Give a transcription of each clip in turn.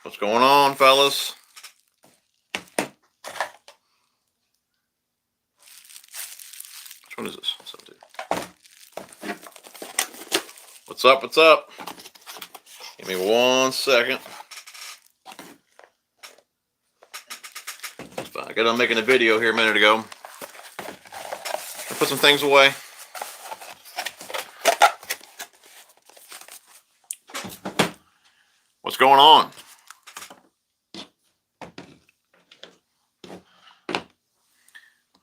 What's going on, fellas? Which one is this? 17. What's up? What's up? Give me 1 second. I got done making a video here a minute ago. I'll put some things away. What's going on?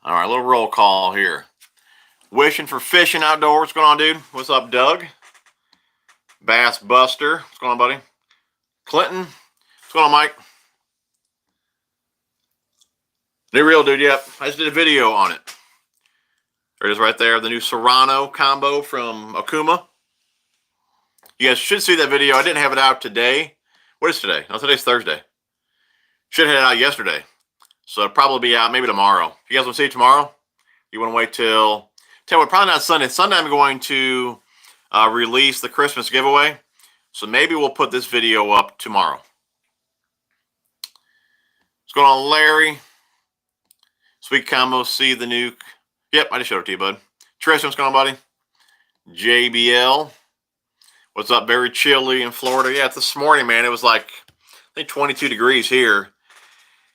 All right, a little roll call here. Wishing for fishing outdoors. What's going on, dude? What's up, Doug? Bass Buster. What's going on, buddy? Clinton. What's going on, Mike? New reel, dude. Yep. I just did a video on it. There it is right there. The new Serrano combo from Okuma. You guys should see that video. I didn't have it out today. What is today? No, today's Thursday. Should have had it out yesterday. So it'll probably be out maybe tomorrow. If you guys want to see it tomorrow, you want to wait till... Tell you what, probably not Sunday. Sunday I'm going to release the Christmas giveaway. So maybe we'll put this video up tomorrow. What's going on, Larry? Sweet combo, see the nuke. Yep, I just showed it to you, bud. Tristan, what's going on, buddy? JBL. What's up? Very chilly in Florida. Yeah, this morning, man, it was like, I think 22 degrees here.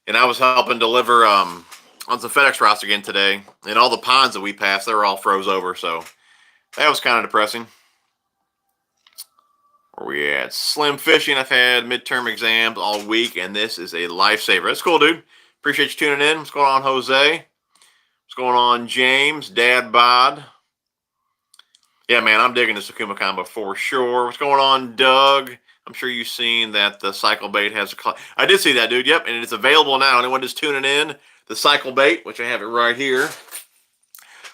And I was helping deliver on some FedEx routes again today. And all the ponds that we passed, they were all froze over. So that was kind of depressing. Where we at? Slim fishing. I've had midterm exams all week, and this is a lifesaver. That's cool, dude. Appreciate you tuning in. What's going on, Jose? What's going on, James? Dad Bod. Yeah, man, I'm digging this Okuma combo for sure. What's going on, Doug? I'm sure you've seen that the Cyclebait has a... I did see that, dude. Yep, and it's available now. Anyone just tuning in, the Cyclebait, which I have it right here.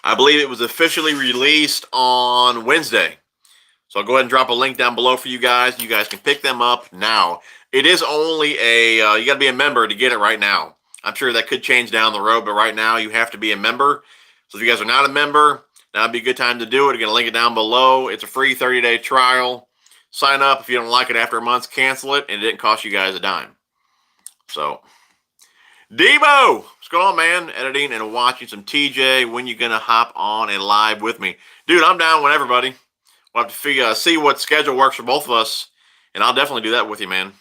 I believe it was officially released on Wednesday. So I'll go ahead and drop a link down below for you guys. You guys can pick them up now. It is only a... you got to be a member to get it right now. I'm sure that could change down the road, but right now you have to be a member. So if you guys are not a member, now would be a good time to do it. I'm going to link it down below. It's a free 30-day trial. Sign up. If you don't like it after a month, cancel it, and it didn't cost you guys a dime. So, Debo, what's going on, man? Editing and watching some TJ. When you going to hop on a live with me? Dude, I'm down whenever, buddy. We'll have to see what schedule works for both of us, and I'll definitely do that with you, man.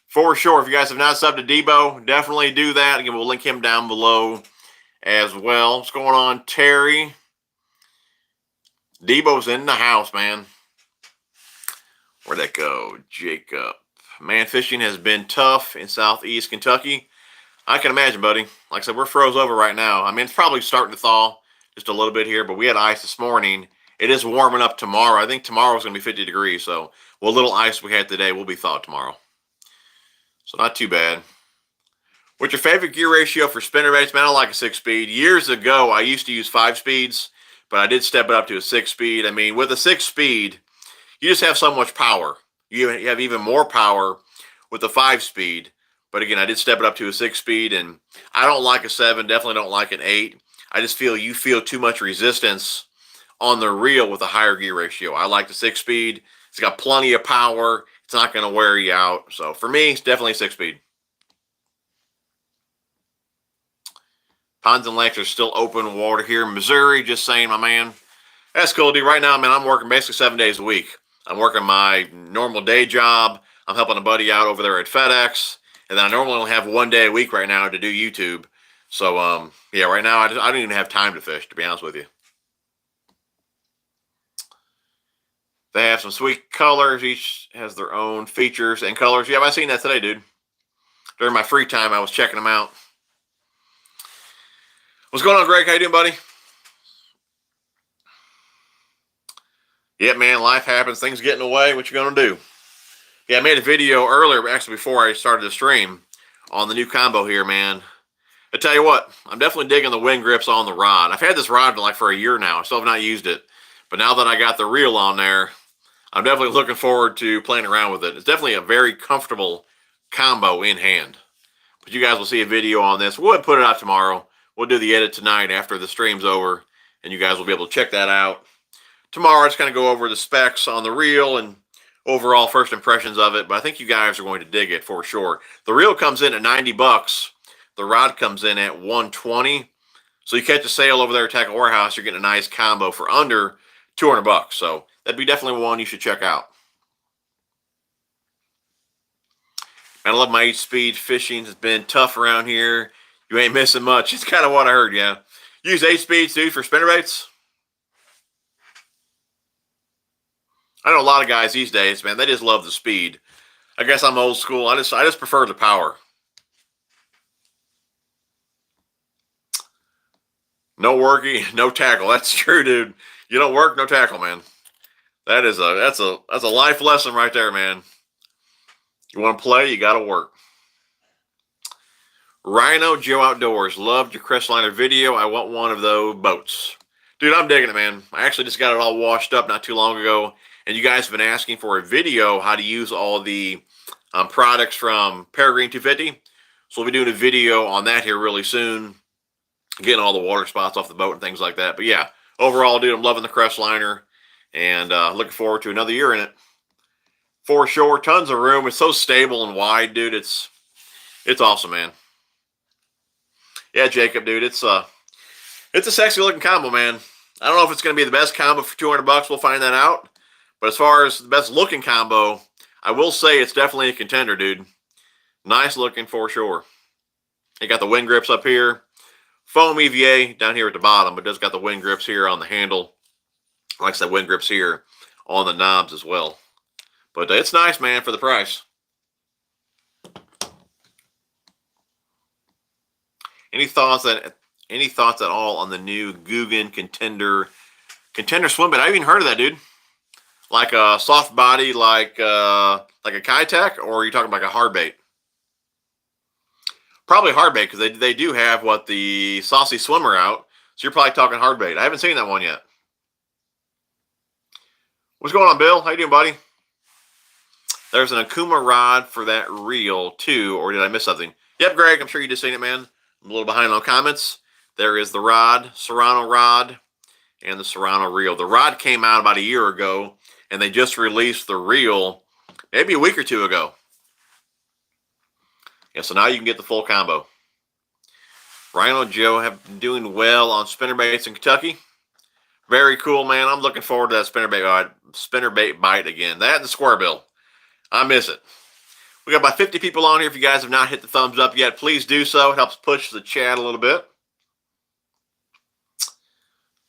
For sure. If you guys have not subbed to Debo, definitely do that. Again, we'll link him down below as well. What's going on, Terry? Debo's in the house, man. Where'd that go? Jacob. Man, fishing has been tough in southeast Kentucky. I can imagine, buddy. Like I said, we're froze over right now. I mean, it's probably starting to thaw just a little bit here, but we had ice this morning. It is warming up tomorrow. I think tomorrow's going to be 50 degrees. So, what little ice we had today will be thawed tomorrow. So, not too bad. What's your favorite gear ratio for spinnerbaits? Man, I like a 6-speed. Years ago, I used to use 5 speeds, but I did step it up to a 6-speed. I mean, with a 6-speed, you just have so much power. You have even more power with the 5-speed. But again, I did step it up to a 6-speed, and I don't like a 7. Definitely don't like an 8. I just feel you feel too much resistance on the reel with a higher gear ratio. I like the 6-speed. It's got plenty of power. It's not going to wear you out. So for me, it's definitely a 6-speed. Ponds and lakes are still open water here in Missouri. Just saying, my man. That's cool, dude. Right now, man, I'm working basically 7 days a week. I'm working my normal day job. I'm helping a buddy out over there at FedEx. And then I normally only have 1 day a week right now to do YouTube. So, yeah, right now I don't even have time to fish, to be honest with you. They have some sweet colors. Each has their own features and colors. Yeah, I seen that today, dude. During my free time, I was checking them out. What's going on, Greg? How you doing, buddy? Yeah, man, life happens. Things get in the way. What you gonna do? Yeah, I made a video earlier, actually before I started the stream, on the new combo here, man. I tell you what, I'm definitely digging the wind grips on the rod. I've had this rod like for a year now. I still have not used it. But now that I got the reel on there, I'm definitely looking forward to playing around with it. It's definitely a very comfortable combo in hand. But you guys will see a video on this. We'll put it out tomorrow. We'll do the edit tonight after the stream's over, and you guys will be able to check that out. Tomorrow, it's going to go over the specs on the reel and overall first impressions of it, but I think you guys are going to dig it for sure. The reel comes in at 90 bucks. The rod comes in at 120. So you catch a sale over there at Tackle Warehouse, you're getting a nice combo for under 200 bucks. So that'd be definitely one you should check out. I love my 8-speed fishing. It's been tough around here. You ain't missing much. It's kind of what I heard, yeah. Use 8-speeds, dude, for spinnerbaits. I know a lot of guys these days, man, they just love the speed. I guess I'm old school. I just prefer the power. No worky, no tackle. That's true, dude. You don't work, no tackle, man. That's a life lesson right there, man. You want to play, you got to work. Rhino Joe Outdoors. Loved your Crestliner video. I want one of those boats. Dude, I'm digging it, man. I actually just got it all washed up not too long ago. And you guys have been asking for a video how to use all the products from Peregrine 250. So we'll be doing a video on that here really soon. Getting all the water spots off the boat and things like that. But yeah, overall, dude, I'm loving the Crestliner. And looking forward to another year in it. For sure, tons of room. It's so stable and wide, dude. It's awesome, man. Yeah, Jacob, dude, it's a sexy looking combo, man. I don't know if it's going to be the best combo for 200 bucks. We'll find that out. But as far as the best looking combo, I will say it's definitely a contender, dude. Nice looking for sure. You got the wind grips up here. Foam EVA down here at the bottom, but it does got the wind grips here on the handle. Like I said, wind grips here on the knobs as well. But it's nice, man, for the price. Any thoughts at all on the new Guggen contender Swimbait? I haven't even heard of that, dude. Like a soft body, like a Kitech, or are you talking about like a hard bait? Probably hard bait, because they do have the Saucy Swimmer out. So you're probably talking hard bait. I haven't seen that one yet. What's going on, Bill? How you doing, buddy? There's an Okuma rod for that reel too, or did I miss something? Yep, Greg, I'm sure you just seen it, man. I'm a little behind on comments. There is the rod, Serrano rod, and the Serrano reel. The rod came out about a year ago, and they just released the reel maybe a week or two ago. Yeah, so now you can get the full combo. Rhino Joe have been doing well on spinnerbaits in Kentucky. Very cool, man. I'm looking forward to that spinnerbait bite again. That and the square bill. I miss it. We got about 50 people on here. If you guys have not hit the thumbs up yet, please do so. It helps push the chat a little bit.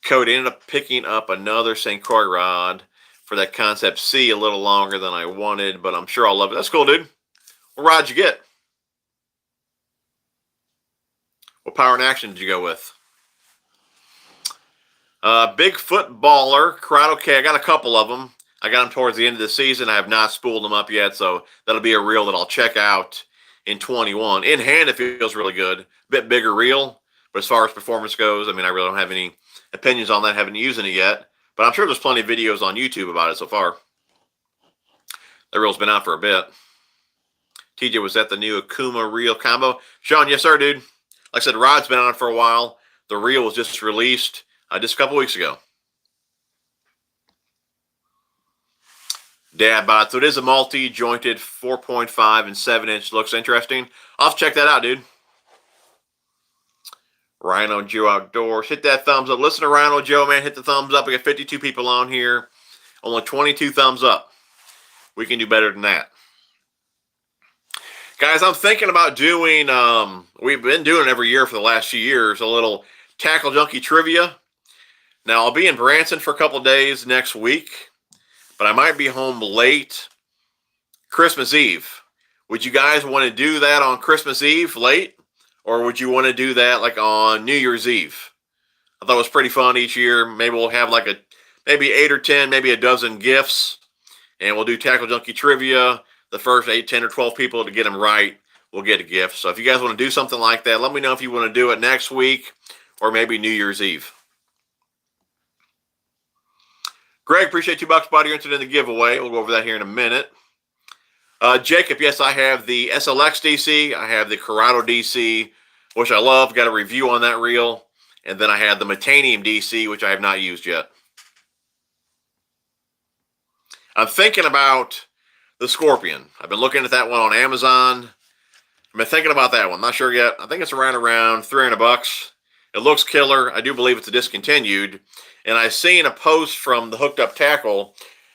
Cody ended up picking up another St. Croix rod for that Concept C, a little longer than I wanted, but I'm sure I'll love it. That's cool, dude. What rod did you get? What power and action did you go with? Bigfoot Baller, Corrado K. I got a couple of them. I got them towards the end of the season. I have not spooled them up yet, so that'll be a reel that I'll check out in 21. In hand, it feels really good. Bit bigger reel, but as far as performance goes, I mean, I really don't have any opinions on that. Haven't used it yet, but I'm sure there's plenty of videos on YouTube about it so far. That reel's been out for a bit. TJ, was that the new Okuma reel combo? Sean, yes, sir, dude. Like I said, the rod's been on it for a while. The reel was just released just a couple weeks ago. Dad bot. So it is a multi-jointed 4.5 and 7-inch. Looks interesting. I'll have to check that out, dude. Rhino Joe Outdoors. Hit that thumbs up. Listen to Rhino Joe, man. Hit the thumbs up. We got 52 people on here. Only 22 thumbs up. We can do better than that. Guys, I'm thinking about doing, we've been doing it every year for the last few years, a little Tackle Junkie trivia. Now, I'll be in Branson for a couple of days next week. but I might be home late Christmas Eve. Would you guys want to do that on Christmas Eve late? Or would you want to do that like on New Year's Eve? I thought it was pretty fun each year. Maybe we'll have like maybe 8 or 10, maybe a dozen gifts. And we'll do Tackle Junkie Trivia. The first 8, 10, or 12 people to get them right will get a gift. So if you guys want to do something like that, let me know if you want to do it next week or maybe New Year's Eve. Greg, appreciate $2, buddy. You're entered in the giveaway. We'll go over that here in a minute. Jacob, yes, I have the SLX DC. I have the Corrado DC, which I love. Got a review on that reel. And then I had the Metanium DC, which I have not used yet. I'm thinking about the Scorpion. I've been looking at that one on Amazon. I've been thinking about that one. Not sure yet. I think it's right around $300. It looks killer. I do believe it's discontinued. And I've seen a post from the Hooked Up Tackle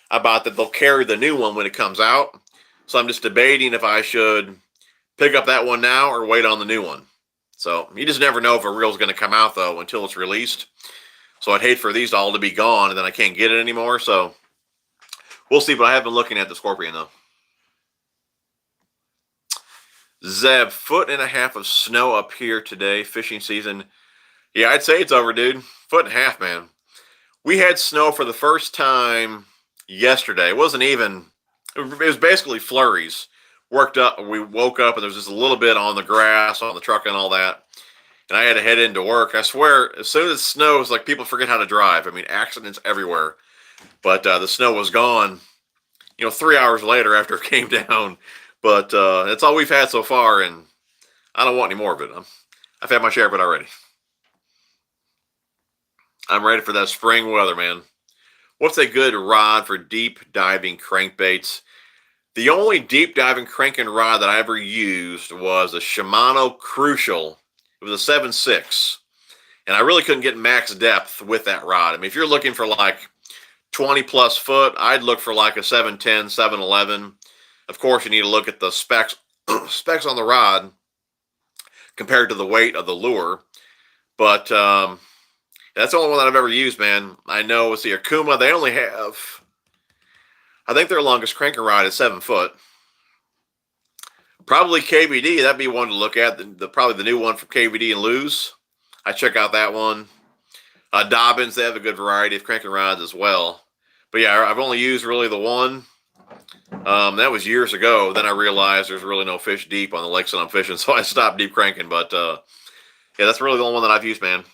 about that they'll carry the new one when it comes out. So I'm just debating if I should pick up that one now or wait on the new one. So you just never know if a reel's going to come out, though, until it's released. So I'd hate for these all to be gone and then I can't get it anymore. So we'll see, but I have been looking at the Scorpion, though. Zeb, 1.5 feet of snow up here today, fishing season. Yeah, I'd say it's over, dude. 1.5 feet, man. We had snow for the first time yesterday. It wasn't even... It was basically flurries. We woke up and there was just a little bit on the grass, on the truck and all that. And I had to head into work. I swear, as soon as it snows, like people forget how to drive. I mean, accidents everywhere. But the snow was gone, 3 hours later after it came down. But that's all we've had so far, and I don't want any more of it. I've had my share of it already. I'm ready for that spring weather, man. What's a good rod for deep diving crankbaits? The only deep diving cranking rod that I ever used was a Shimano Crucial. It was a 7.6. And I really couldn't get max depth with that rod. I mean, if you're looking for like 20 plus foot, I'd look for like a 710, 711. Of course, you need to look at the specs on the rod compared to the weight of the lure. But that's the only one that I've ever used, man. I know it's the Okuma. They only have, I think their longest cranking rod is 7 foot. Probably KVD. That'd be one to look at. Probably the new one from KVD and Lose. I check out that one. Dobbins, they have a good variety of cranking rods as well. But yeah, I've only used really the one. That was years ago. Then I realized there's really no fish deep on the lakes that I'm fishing, so I stopped deep cranking. But yeah, that's really the only one that I've used, man.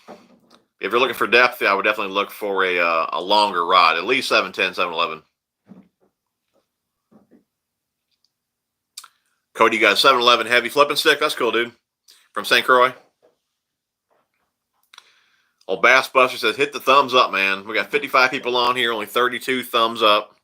If you're looking for depth, I would definitely look for a longer rod, at least 710, 711. Cody, you got a 711 heavy flipping stick. That's cool, dude. From St. Croix. Old Bass Buster says, hit the thumbs up, man. We got 55 people on here, only 32 thumbs up.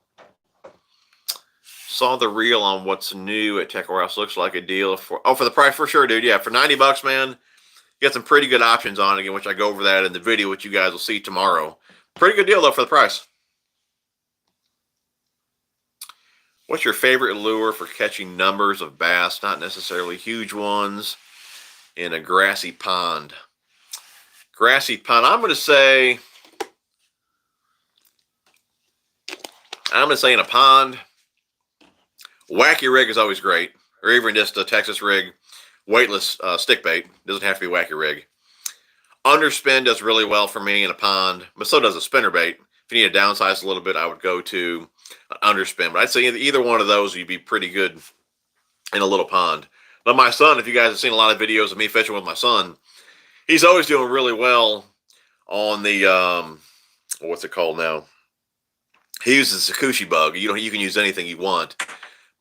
Saw the reel on what's new at Tackle House. Looks like a deal for the price for sure, dude. Yeah, for $90, man. You got some pretty good options on it, again, which I go over that in the video, which you guys will see tomorrow. Pretty good deal, though, for the price. What's your favorite lure for catching numbers of bass, not necessarily huge ones, in a grassy pond? Grassy pond, I'm going to say in a pond, wacky rig is always great, or even just a Texas rig. Weightless stick bait. Doesn't have to be wacky rig. Underspin does really well for me in a pond, but so does a spinner bait. If you need to downsize a little bit, I would go to an underspin. But I'd say either one of those, you'd be pretty good in a little pond. But my son, if you guys have seen a lot of videos of me fishing with my son, he's always doing really well on the, what's it called now? He uses the Sakushi bug. You can use anything you want.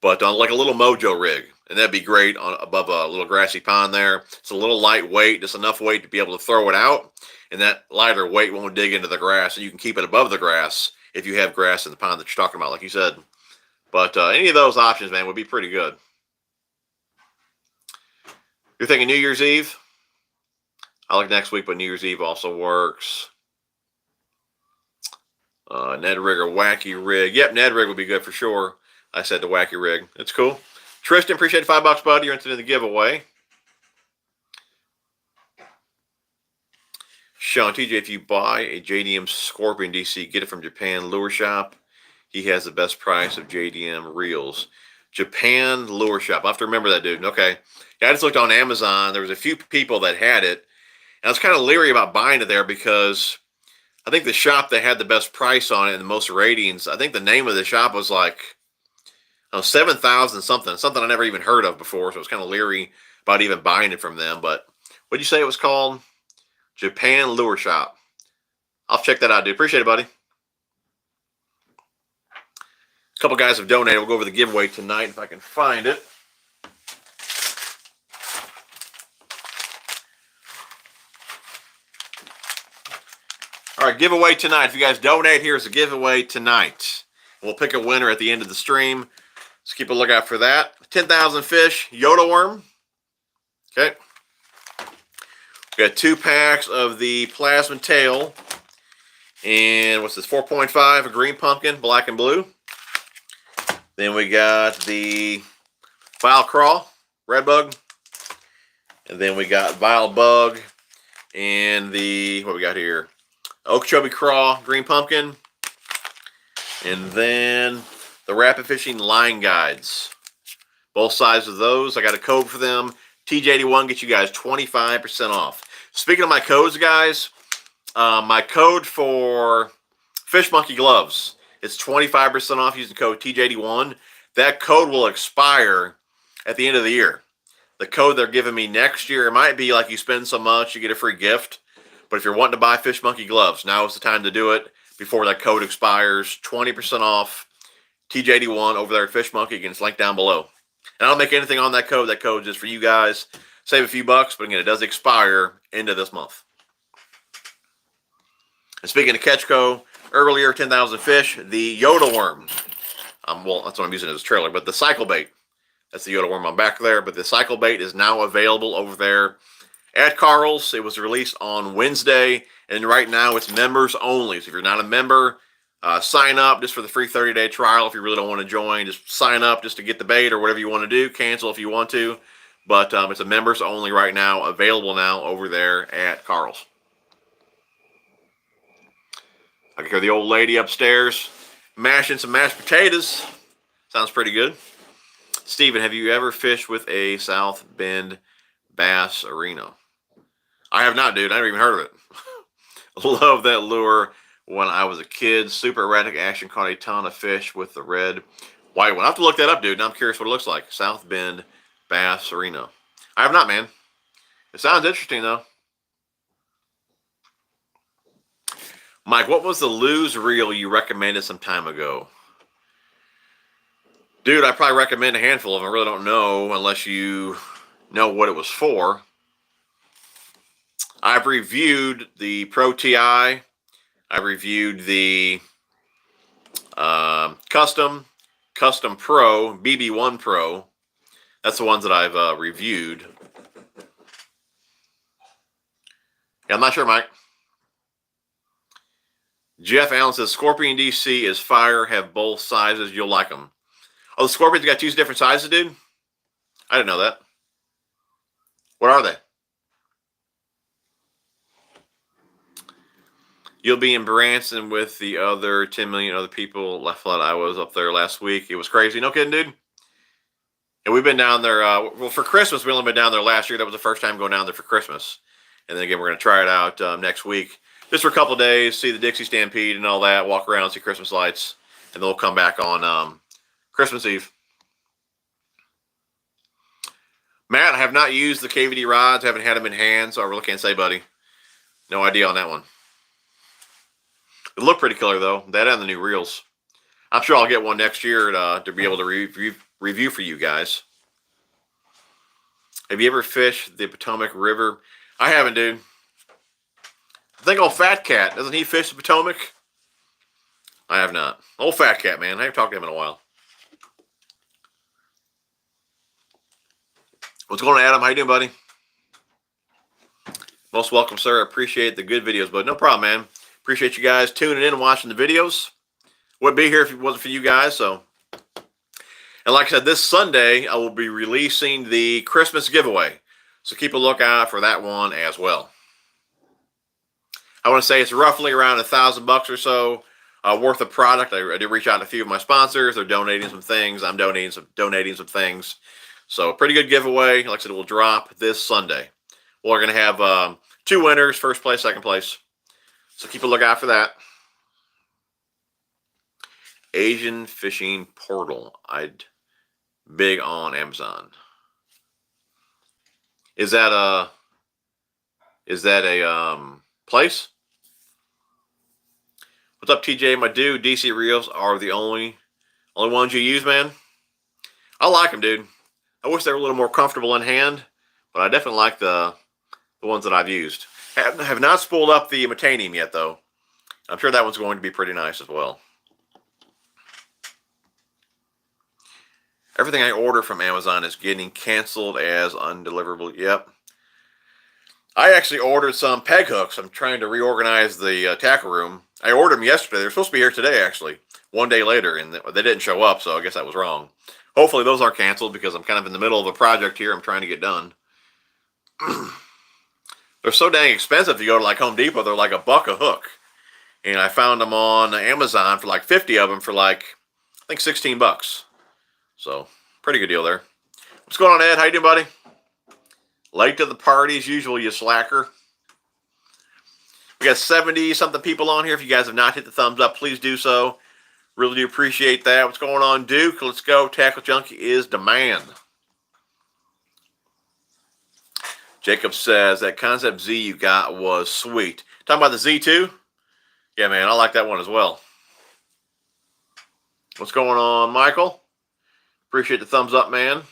But on like a little Mojo rig. And that'd be great above a little grassy pond there. It's a little lightweight, just enough weight to be able to throw it out. And that lighter weight won't dig into the grass. And you can keep it above the grass if you have grass in the pond that you're talking about, like you said. But any of those options, man, would be pretty good. You're thinking New Year's Eve? I like next week, but New Year's Eve also works. Ned rig or wacky rig. Yep, Ned rig would be good for sure. I said the wacky rig. It's cool. Tristan, appreciate the $5, buddy. You're entered in the giveaway. Sean, TJ, if you buy a JDM Scorpion DC, get it from Japan Lure Shop. He has the best price of JDM reels. Japan Lure Shop. I have to remember that, dude. Okay. Yeah, I just looked on Amazon. There was a few people that had it. And I was kind of leery about buying it there because I think the shop that had the best price on it and the most ratings, I think the name of the shop was like, oh, 7,000 something I never even heard of before. So I was kind of leery about even buying it from them. But what'd you say it was called? Japan Lure Shop. I'll check that out, dude. Appreciate it, buddy. A couple guys have donated. We'll go over the giveaway tonight if I can find it. All right, giveaway tonight. If you guys donate, here's a giveaway tonight. We'll pick a winner at the end of the stream. Let's keep a lookout for that. 10,000 fish, Yoda worm. Okay. We got 2 packs of the plasma tail. And what's this? 4.5, a green pumpkin, black and blue. Then we got the Vile Crawl, red bug. And then we got Vile Bug and the, what we got here? Okeechobee Crawl, green pumpkin. And then the Rapid Fishing Line Guides. Both sides of those. I got a code for them. TJ81 gets you guys 25% off. Speaking of my codes, guys, my code for Fish Monkey gloves, it's 25% off using code TJ81. That code will expire at the end of the year. The code they're giving me next year, it might be like you spend so much, you get a free gift. But if you're wanting to buy Fish Monkey gloves, now is the time to do it before that code expires. 20% off TJ81 over there at Fish Monkey. Again, it's linked down below. And I don't make anything on that code. That code is just for you guys. Save a few bucks, but again, it does expire end of this month. And speaking of Ketchco, earlier 10,000 fish, the Yoda worm. Well, that's what I'm using as a trailer, but the Cyclebait. That's the Yoda worm on back there. But the Cyclebait is now available over there at Karl's. It was released on Wednesday, and right now it's members only. So if you're not a member, sign up just for the free 30-day trial. If you really don't want to join, just sign up just to get the bait or whatever you want to do. Cancel if you want to. But it's a members only right now, available now over there at Karl's. I can hear the old lady upstairs mashing some mashed potatoes. Sounds pretty good. Steven, have you ever fished with a South Bend bass arena? I have not, dude. I never even heard of it. Love that lure when I was a kid. Super erratic action. Caught a ton of fish with the red white one. I have to look that up, dude. Now I'm curious what it looks like. South Bend bass arena. I have not, man. It sounds interesting, though. Mike, what was the lose reel you recommended some time ago? Dude, I probably recommend a handful of them. I really don't know unless you know what it was for. I've reviewed the Pro TI. I've reviewed the Custom Pro, BB1 Pro. That's the ones that I've reviewed. Yeah, I'm not sure, Mike. Jeff Allen says, Scorpion DC is fire, have both sizes. You'll like them. Oh, the Scorpions got 2 different sizes, dude? I didn't know that. What are they? You'll be in Branson with the other 10 million other people. Left flat, I was up there last week. It was crazy. No kidding, dude. And we've been down there. Well, for Christmas, we only been down there last year. That was the first time going down there for Christmas. And then again, we're going to try it out next week. Just for a couple of days, see the Dixie Stampede and all that, walk around, see Christmas lights, and then we'll come back on Christmas Eve. Matt, I have not used the KVD rods. I haven't had them in hand, so I really can't say, buddy. No idea on that one. It looked pretty killer, though. That and the new reels. I'm sure I'll get one next year to be able to review for you guys. Have you ever fished the Potomac River? I haven't, dude. I think old Fat Cat, doesn't he fish the Potomac? I have not. Old Fat Cat, man. I haven't talked to him in a while. What's going on, Adam? How you doing, buddy? Most welcome, sir. I appreciate the good videos, but no problem, man. Appreciate you guys tuning in and watching the videos. Wouldn't be here if it wasn't for you guys, so. And like I said, this Sunday, I will be releasing the Christmas giveaway. So keep a lookout for that one as well. I want to say it's roughly around $1,000 or so. worth of product. I did reach out to a few of my sponsors. They're donating some things. I'm donating some things. So pretty good giveaway. Like I said, it will drop this Sunday. We're going to have 2 winners, first place, second place. So keep a lookout for that. Asian fishing portal. I'd big on Amazon. Is that a place? What's up, TJ? My dude, DC reels are the only ones you use, man. I like them, dude. I wish they were a little more comfortable in hand, but I definitely like the ones that I've used. Have not spooled up the Metanium yet, though. I'm sure that one's going to be pretty nice as well. Everything I order from Amazon is getting canceled as undeliverable. Yep. I actually ordered some peg hooks. I'm trying to reorganize the tackle room. I ordered them yesterday. They're supposed to be here today, actually. One day later, and they didn't show up, so I guess that was wrong. Hopefully those aren't canceled because I'm kind of in the middle of a project here I'm trying to get done. They're so dang expensive. If you go to like Home Depot, they're like $1 a hook. And I found them on Amazon for like 50 of them for like, I think 16 bucks. So, pretty good deal there. What's going on, Ed? How you doing, buddy? Late to the party as usual, you slacker. We got 70-something people on here. If you guys have not hit the thumbs up, please do so. Really do appreciate that. What's going on, Duke? Let's go. Tackle Junkie is demand. Jacob says that Concept Z you got was sweet. Talking about the Z2? Yeah, man, I like that one as well. What's going on, Michael? Appreciate the thumbs up, man.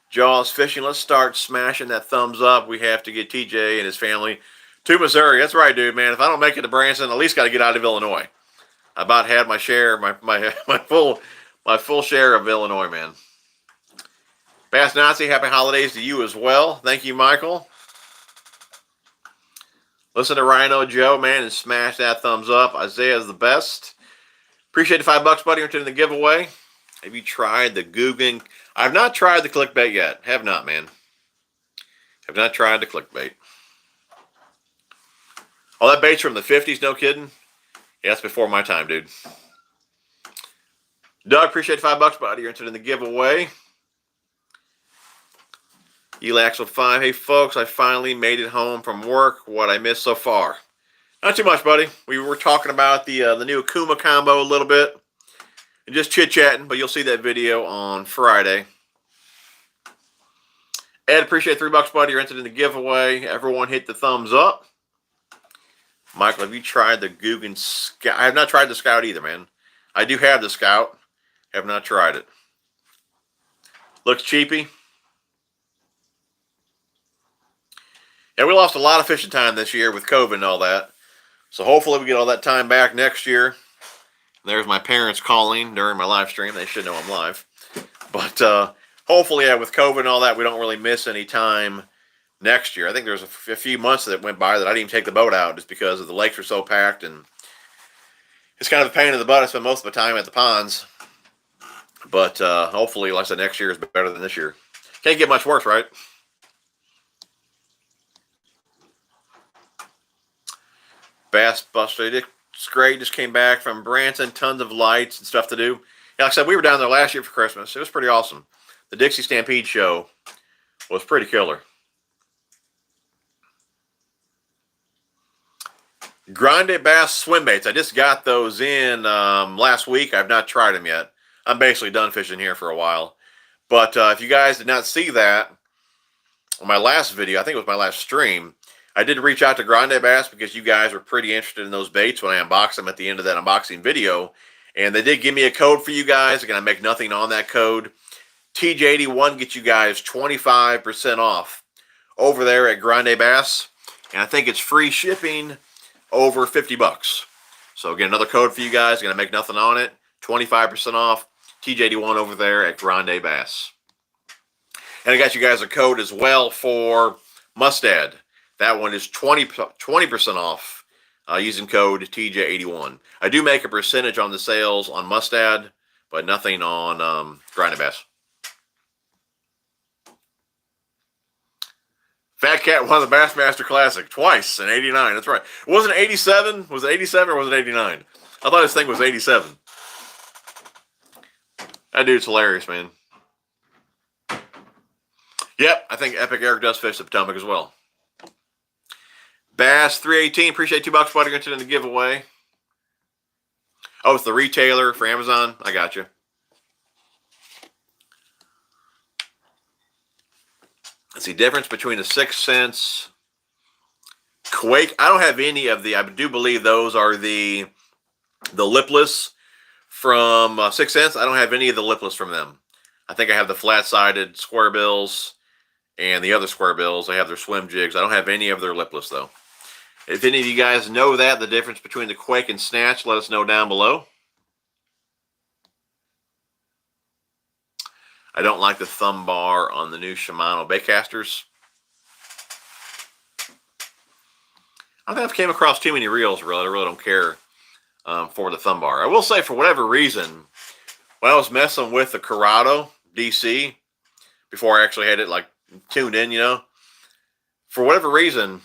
Jaws Fishing. Let's start smashing that thumbs up. We have to get TJ and his family to Missouri. That's right, dude, man. If I don't make it to Branson, at least got to get out of Illinois. I about had my share, my full share of Illinois, man. Bass Nazi, happy holidays to you as well. Thank you, Michael. Listen to Rhino Joe, man, and smash that thumbs up. Isaiah's the best. Appreciate the $5, buddy. You're in the giveaway. Have you tried the Guggen? I've not tried the clickbait yet. Have not, man. Have not tried the clickbait. Oh, that bait's from the 50s, no kidding? Yeah, that's before my time, dude. Doug, appreciate the $5, buddy. You're entered in the giveaway. Elaxel 5. Hey, folks, I finally made it home from work. What I missed so far? Not too much, buddy. We were talking about the new Okuma combo a little bit. And just chit-chatting, but you'll see that video on Friday. Ed, appreciate $3, buddy. You're entered in the giveaway. Everyone hit the thumbs up. Michael, have you tried the Guggen Scout? I have not tried the Scout either, man. I do have the Scout. Have not tried it. Looks cheapy. Yeah, we lost a lot of fishing time this year with COVID and all that. So hopefully we get all that time back next year. There's my parents calling during my live stream. They should know I'm live. But hopefully, yeah, with COVID and all that, we don't really miss any time next year. I think there's a few months that went by that I didn't even take the boat out just because the lakes were so packed. And it's kind of a pain in the butt. I spend most of the time at the ponds. But hopefully, like I said, next year is better than this year. Can't get much worse, right? Bass Buster, it's great. Just came back from Branson. Tons of lights and stuff to do. Yeah, like I said, we were down there last year for Christmas. It was pretty awesome. The Dixie Stampede show was pretty killer. Grande Bass Swimbaits. I just got those in last week. I've not tried them yet. I'm basically done fishing here for a while. But if you guys did not see that on my last video, I think it was my last stream, I did reach out to Grande Bass because you guys were pretty interested in those baits when I unboxed them at the end of that unboxing video. And they did give me a code for you guys. Again, I make nothing on that code. TJ81 gets you guys 25% off over there at Grande Bass. And I think it's free shipping over 50 bucks. So again, another code for you guys. Gonna make nothing on it. 25% off. TJ81 over there at Grande Bass. And I got you guys a code as well for Mustad. That one is 20% off using code TJ81. I do make a percentage on the sales on Mustad, but nothing on Grande Bass. Fat Cat won the Bassmaster Classic twice in '89. That's right. It wasn't 87. Was it 87 or was it '89? I thought his thing was '87. That dude's hilarious, man. Yep, I think Epic Eric does fish the Potomac as well. Bass 318. Appreciate $2 for entered in the giveaway. Oh, it's the retailer for Amazon. I got you. Let's see, difference between the 6 cents Quake. I don't have any of the, I do believe those are the lipless from 6 cents. I don't have any of the lipless from them. I think I have the flat-sided square bills and the other square bills. I have their swim jigs. I don't have any of their lipless, though. If any of you guys know that, the difference between the Quake and Snatch, let us know down below. I don't like the thumb bar on the new Shimano baitcasters. I think I've came across too many reels, really. I really don't care for the thumb bar. I will say, for whatever reason, when I was messing with the Corrado DC, before I actually had it like tuned in, you know, for whatever reason,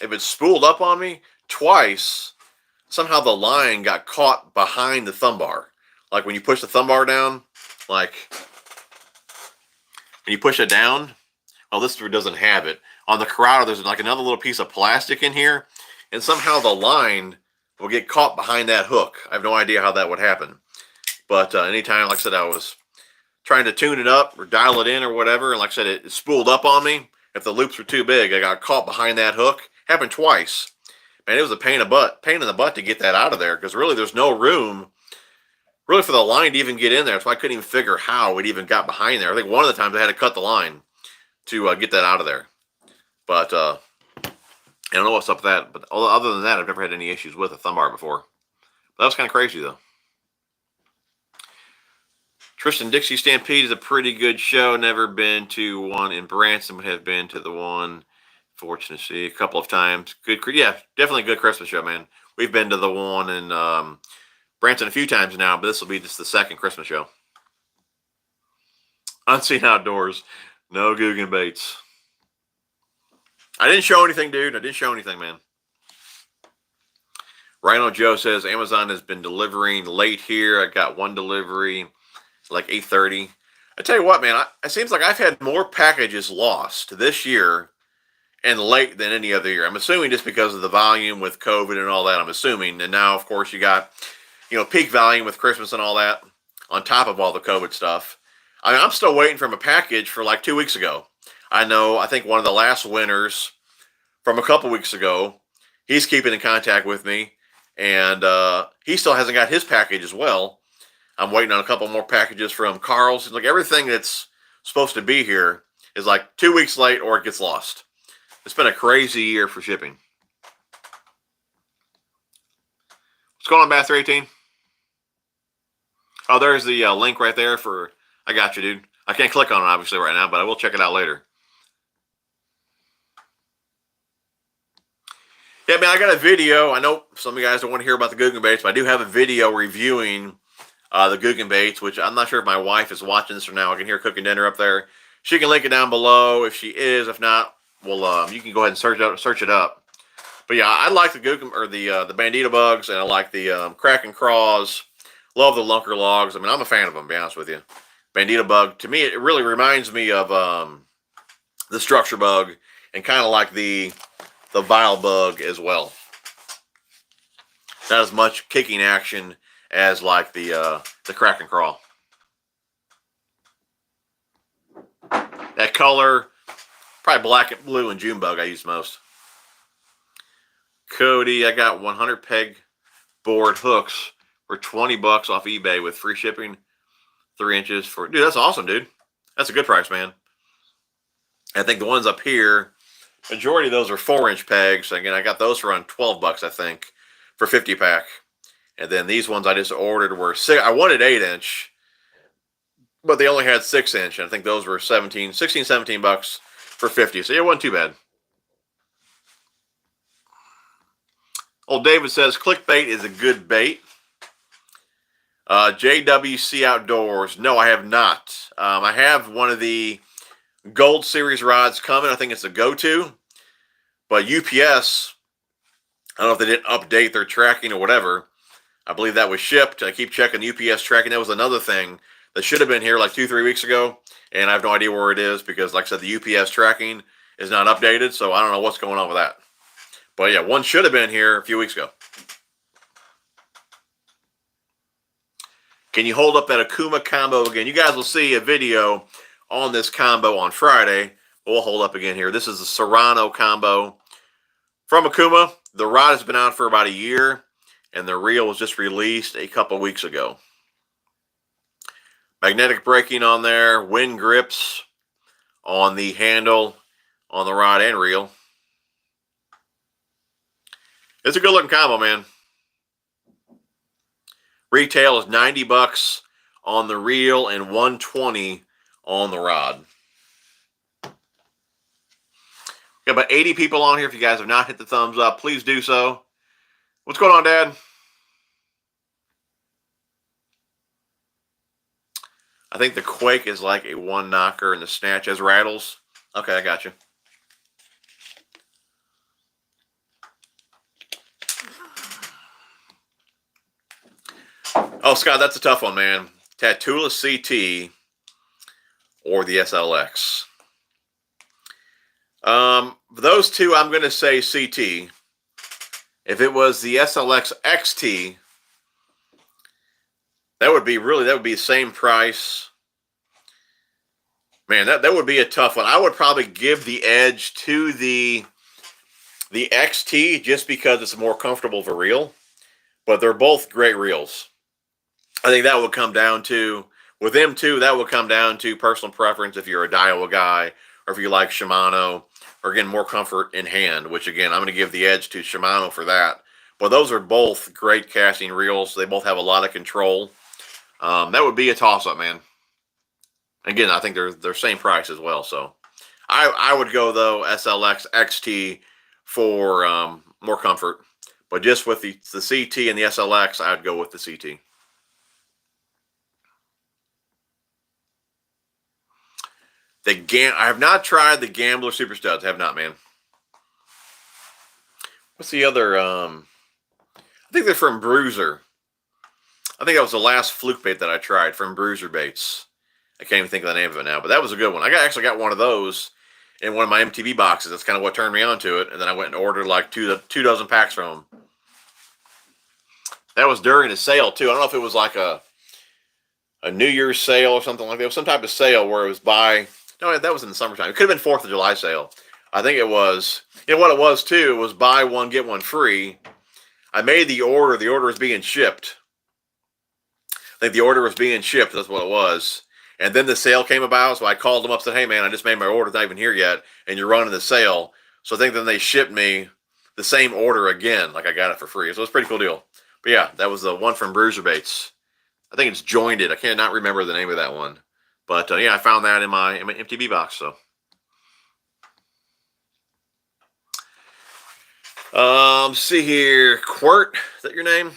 if it spooled up on me twice, somehow the line got caught behind the thumb bar. Like when you push the thumb bar down, like when you push it down, well, this doesn't have it. On the Corrado, there's like another little piece of plastic in here, and somehow the line will get caught behind that hook. I have no idea how that would happen. But anytime, like I said, I was trying to tune it up or dial it in or whatever, and like I said, it spooled up on me. If the loops were too big, I got caught behind that hook. Happened twice. Man, it was a pain in the butt to get that out of there, because really there's no room really for the line to even get in there. So I couldn't even figure how it even got behind there. I think one of the times I had to cut the line to get that out of there. But I don't know what's up with that. But other than that, I've never had any issues with a thumb bar before. But that was kind of crazy, though. Tristan Dixie Stampede is a pretty good show. Never been to one in Branson, but have been to the one, fortunate to see, a couple of times. Good, yeah, definitely a good Christmas show, man. We've been to the one in Branson a few times now, but this will be just the second Christmas show. Unseen Outdoors, no Guggen baits. I didn't show anything, dude. I didn't show anything, man. Rhino Joe says Amazon has been delivering late here. I got one delivery like 8:30. I tell you what, man, it seems like I've had more packages lost this year and late than any other year. I'm assuming just because of the volume with COVID and all that, I'm assuming. And now, of course, you got, you know, peak volume with Christmas and all that on top of all the COVID stuff. I mean, I'm still waiting from a package for like 2 weeks ago. I think one of the last winners from a couple weeks ago, he's keeping in contact with me, and he still hasn't got his package as well. I'm waiting on a couple more packages from Karl. Like everything that's supposed to be here is like 2 weeks late or it gets lost. It's been a crazy year for shipping. What's going on, Bath 318? Oh, there's the link right there for, I got you, dude. I can't click on it obviously right now, but I will check it out later. Yeah, man, I got a video. I know some of you guys don't want to hear about the Guggen baits, but I do have a video reviewing the Guggen baits, which I'm not sure if my wife is watching this or now. I can hear her cooking dinner up there. She can link it down below if she is. If not, well, you can go ahead and search it up. But yeah, I like the Guggen or the Bandito bugs, and I like the Kraken craws. Love the Lunker logs. I mean, I'm a fan of them, to be honest with you. Bandito bug, to me, it really reminds me of the structure bug, and kind of like the Vile bug as well. Not as much kicking action as like the Kraken crawl. That color, probably black and blue and June bug I use most. Cody, I got 100 peg board hooks for $20 off eBay with free shipping, 3 inches for, dude, that's awesome, dude. That's a good price, man. I think the ones up here, majority of those are 4-inch pegs. Again, I got those for around $12, I think, for 50 pack. And then these ones I just ordered were I wanted 8-inch, but they only had 6-inch. And I think those were $16, $17 for 50. So yeah, it wasn't too bad. Old David says clickbait is a good bait. JWC Outdoors. No, I have not. I have one of the Gold Series rod's coming. I think it's a go-to. But UPS, I don't know if they didn't update their tracking or whatever. I believe that was shipped. I keep checking UPS tracking. That was another thing that should have been here like 2-3 weeks ago. And I have no idea where it is because, like I said, the UPS tracking is not updated. So I don't know what's going on with that. But yeah, one should have been here a few weeks ago. Can you hold up that Okuma combo again? You guys will see a video on this combo on Friday. We'll hold up again here. This is the Serrano combo from Okuma. The rod has been out for about a year, and the reel was just released a couple weeks ago. Magnetic braking on there, wind grips on the handle, on the rod and reel. It's a good looking combo, man. Retail is $90 on the reel and $120 on the rod. Got about 80 people on here. If you guys have not hit the thumbs up, please do so. What's going on, Dad? I think the Quake is like a one knocker and the Snatch has rattles. Okay, I got you. Oh, Scott, that's a tough one, man. Tatula CT or the SLX. Those two, I'm going to say CT. If it was the SLX XT, that would be the same price. Man, that would be a tough one. I would probably give the edge to the XT just because it's more comfortable for reel. But they're both great reels. I think that would come down to, with them too, that would come down to personal preference if you're a Daiwa guy or if you like Shimano, or again, more comfort in hand, which again, I'm going to give the edge to Shimano for that. But those are both great casting reels. They both have a lot of control. That would be a toss-up, man. Again, I think they're same price as well. So I would go, though, SLX XT for more comfort. But just with the CT and the SLX, I'd go with the CT. I have not tried the Gambler Super Studs. Have not, man. What's the other? I think they're from Bruiser. I think that was the last fluke bait that I tried from Bruiser Baits. I can't even think of the name of it now, but that was a good one. I actually got one of those in one of my MTB boxes. That's kind of what turned me on to it. And then I went and ordered like two dozen packs from them. That was during a sale, too. I don't know if it was like a New Year's sale or something like that. It was some type of sale where it was no, that was in the summertime. It could have been 4th of July sale. I think it was, what it was too, was buy one, get one free. I made the order. The order was being shipped. I think the order was being shipped. That's what it was. And then the sale came about. So I called them up and said, hey, man, I just made my order. It's not even here yet. And you're running the sale. So I think then they shipped me the same order again. Like I got it for free. So it was a pretty cool deal. But yeah, that was the one from Bruiser Baits. I think it's Jointed. I cannot remember the name of that one. But yeah, I found that in my MTB box. So, see here, Quirt, is that your name?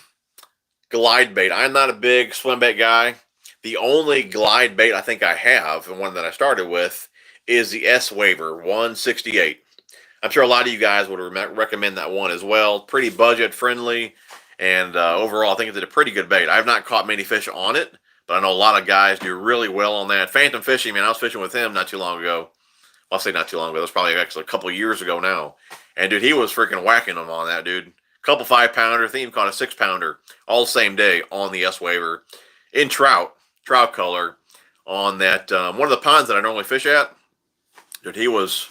Glide bait. I'm not a big swim bait guy. The only glide bait I think I have, and one that I started with, is the S-Waver 168. I'm sure a lot of you guys would recommend that one as well. Pretty budget friendly, and overall, I think it's a pretty good bait. I have not caught many fish on it. But I know a lot of guys do really well on that. Phantom Fishing, man, I was fishing with him not too long ago. Well, I'll say not too long ago. It was probably actually a couple years ago now. And, dude, he was freaking whacking them on that, dude. Couple 5-pounder. I think he caught a 6-pounder all the same day on the S-Waver in trout color on that one of the ponds that I normally fish at. Dude, he was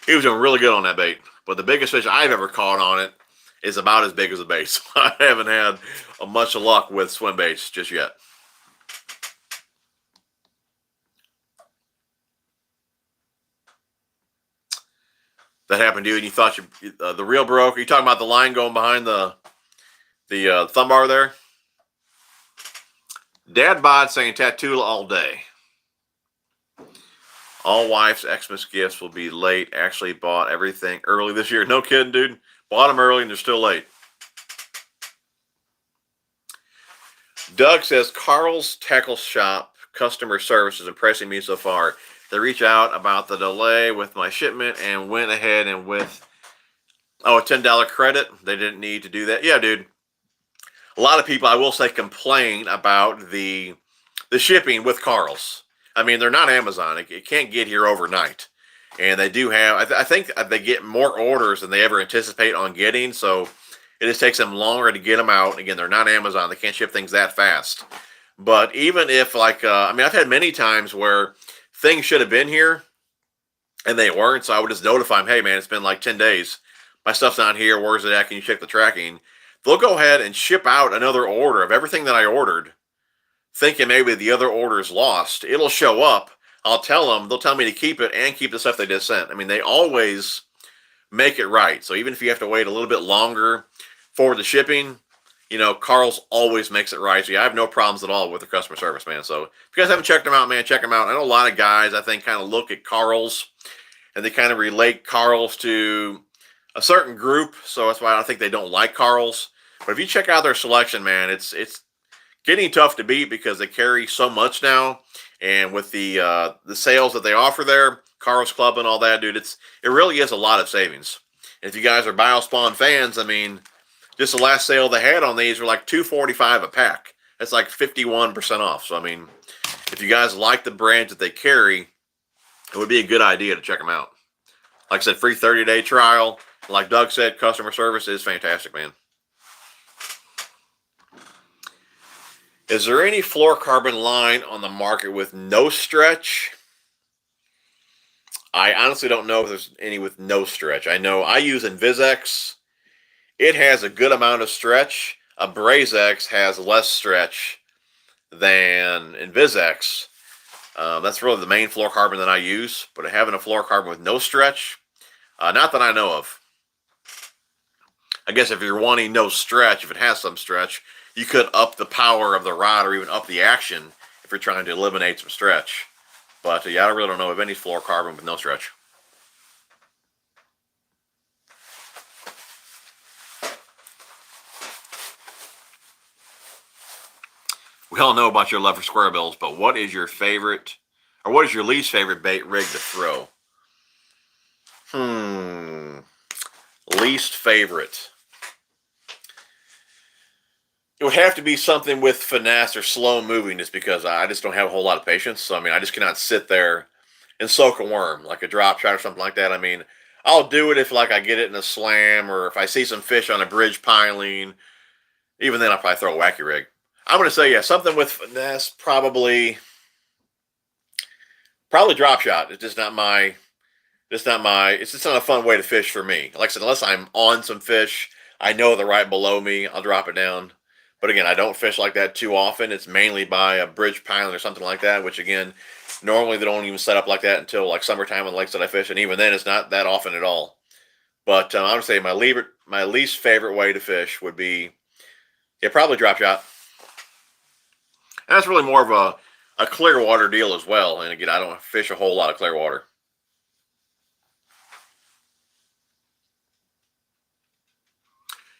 doing really good on that bait. But the biggest fish I've ever caught on it is about as big as a bait. So I haven't had much luck with swim baits just yet. That happened to you, and you thought the reel broke. Are you talking about the line going behind the thumb bar there? Dad bod saying Tatula all day. All wife's Xmas gifts will be late. Actually bought everything early this year. No kidding, dude. Bought them early and they're still late. Doug says, Karl's Tackle Shop customer service is impressing me so far. They reach out about the delay with my shipment and went ahead and with a $10 credit. They didn't need to do that. Yeah, dude. A lot of people, I will say, complain about the shipping with Karl's. I mean, they're not Amazon. It can't get here overnight. And they do have, I think they get more orders than they ever anticipate on getting. So it just takes them longer to get them out. Again, they're not Amazon. They can't ship things that fast. But even if, like, I mean, I've had many times where things should have been here and they weren't. So I would just notify them, hey, man, it's been like 10 days. My stuff's not here. Where's it at? Can you check the tracking? They'll go ahead and ship out another order of everything that I ordered, thinking maybe the other order is lost. It'll show up. I'll tell them. They'll tell me to keep it and keep the stuff they just sent. I mean, they always make it right. So even if you have to wait a little bit longer for the shipping, you know, Karl's always makes it right. So yeah, I have no problems at all with the customer service, man. So if you guys haven't checked them out, man, check them out. I know a lot of guys, I think, kind of look at Karl's and they kind of relate Karl's to a certain group. So that's why I think they don't like Karl's. But if you check out their selection, man, it's getting tough to beat because they carry so much now. And with the sales that they offer there, Karl's Club and all that, dude, it really is a lot of savings. And if you guys are Biospawn fans, I mean, just the last sale they had on these were like $245 a pack. That's like 51% off. So I mean, if you guys like the brands that they carry, it would be a good idea to check them out. Like I said, free 30-day trial. Like Doug said, customer service is fantastic, man. Is there any fluorocarbon line on the market with no stretch? I honestly don't know if there's any with no stretch. I know I use Invisex. It has a good amount of stretch. Abrazex has less stretch than Invisex. That's really the main fluorocarbon that I use. But having a fluorocarbon with no stretch, not that I know of. I guess if you're wanting no stretch, if it has some stretch, you could up the power of the rod or even up the action if you're trying to eliminate some stretch. But yeah, I really don't know of any fluorocarbon with no stretch. We all know about your love for square bills, but what is your favorite, or what is your least favorite bait rig to throw? Least favorite. It would have to be something with finesse or slow moving, just because I just don't have a whole lot of patience. So I mean, I just cannot sit there and soak a worm like a drop shot or something like that. I mean, I'll do it if like I get it in a slam or if I see some fish on a bridge piling. Even then, I'll probably throw a wacky rig. I'm going to say, yeah, something with finesse, probably drop shot. It's just not my, it's just not a fun way to fish for me. Like I said, unless I'm on some fish, I know they're right below me, I'll drop it down. But again, I don't fish like that too often. It's mainly by a bridge piling or something like that, which again, normally they don't even set up like that until like summertime on the lakes that I fish. And even then, it's not that often at all. But I would say my least favorite way to fish would be, yeah, probably drop shot. And that's really more of a clear water deal as well. And again, I don't fish a whole lot of clear water.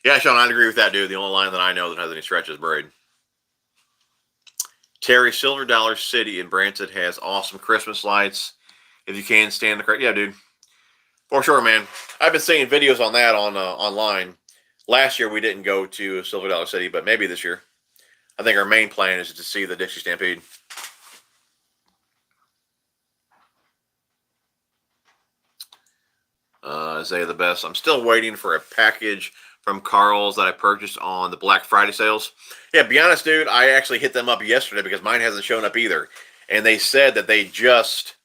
Yeah, Sean, I'd agree with that, dude. The only line that I know that has any stretch is braid. Terry, Silver Dollar City in Branson has awesome Christmas lights. If you can stand the crowd. Yeah, dude. For sure, man. I've been seeing videos on that on online. Last year we didn't go to Silver Dollar City, but maybe this year. I think our main plan is to see the Dixie Stampede. Isaiah the best. I'm still waiting for a package from Karl's that I purchased on the Black Friday sales. Yeah, be honest, dude, I actually hit them up yesterday because mine hasn't shown up either. And they said that they just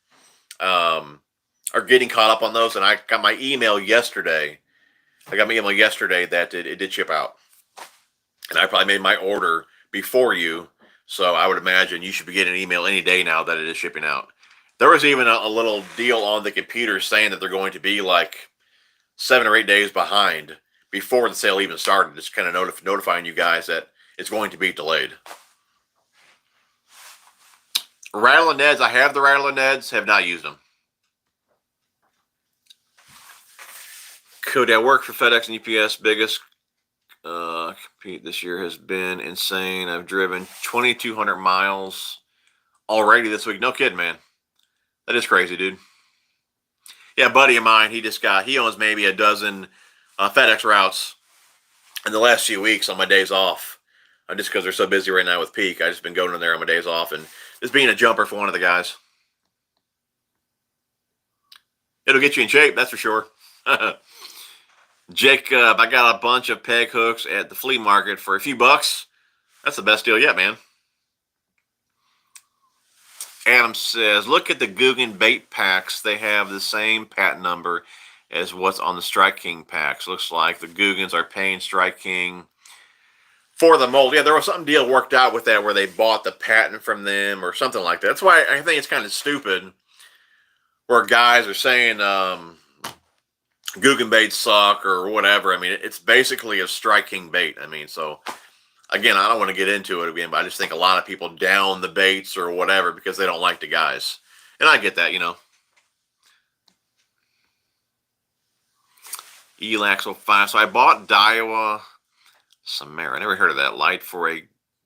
are getting caught up on those. And I got my email yesterday. That it did ship out. And I probably made my order before you. So I would imagine you should be getting an email any day now that it is shipping out. There was even a little deal on the computer saying that they're going to be like 7 or 8 days behind before the sale even started. Just kind of notifying you guys that it's going to be delayed. Rattling Neds. I have the Rattling Neds. Have not used them. Cody, I work for FedEx and UPS. Biggest compete this year has been insane. I've driven 2,200 miles already this week. No kidding, man. That is crazy, dude. Yeah, a buddy of mine, he owns maybe a dozen FedEx routes in the last few weeks on my days off. Just because they're so busy right now with peak, I just been going in there on my days off and just being a jumper for one of the guys. It'll get you in shape, that's for sure. Jacob, I got a bunch of peg hooks at the flea market for a few bucks. That's the best deal yet, man. Adam says, look at the Guggen bait packs. They have the same patent number as what's on the Strike King packs. Looks like the Guggens are paying Strike King for the mold. Yeah, there was some deal worked out with that where they bought the patent from them or something like that. That's why I think it's kind of stupid where guys are saying Guggen baits suck or whatever. I mean, it's basically a Strike King bait. I mean, so again, I don't want to get into it again, but I just think a lot of people down the baits or whatever because they don't like the guys. And I get that, you know. Elax05. So I bought Daiwa Samara. I never heard of that light for a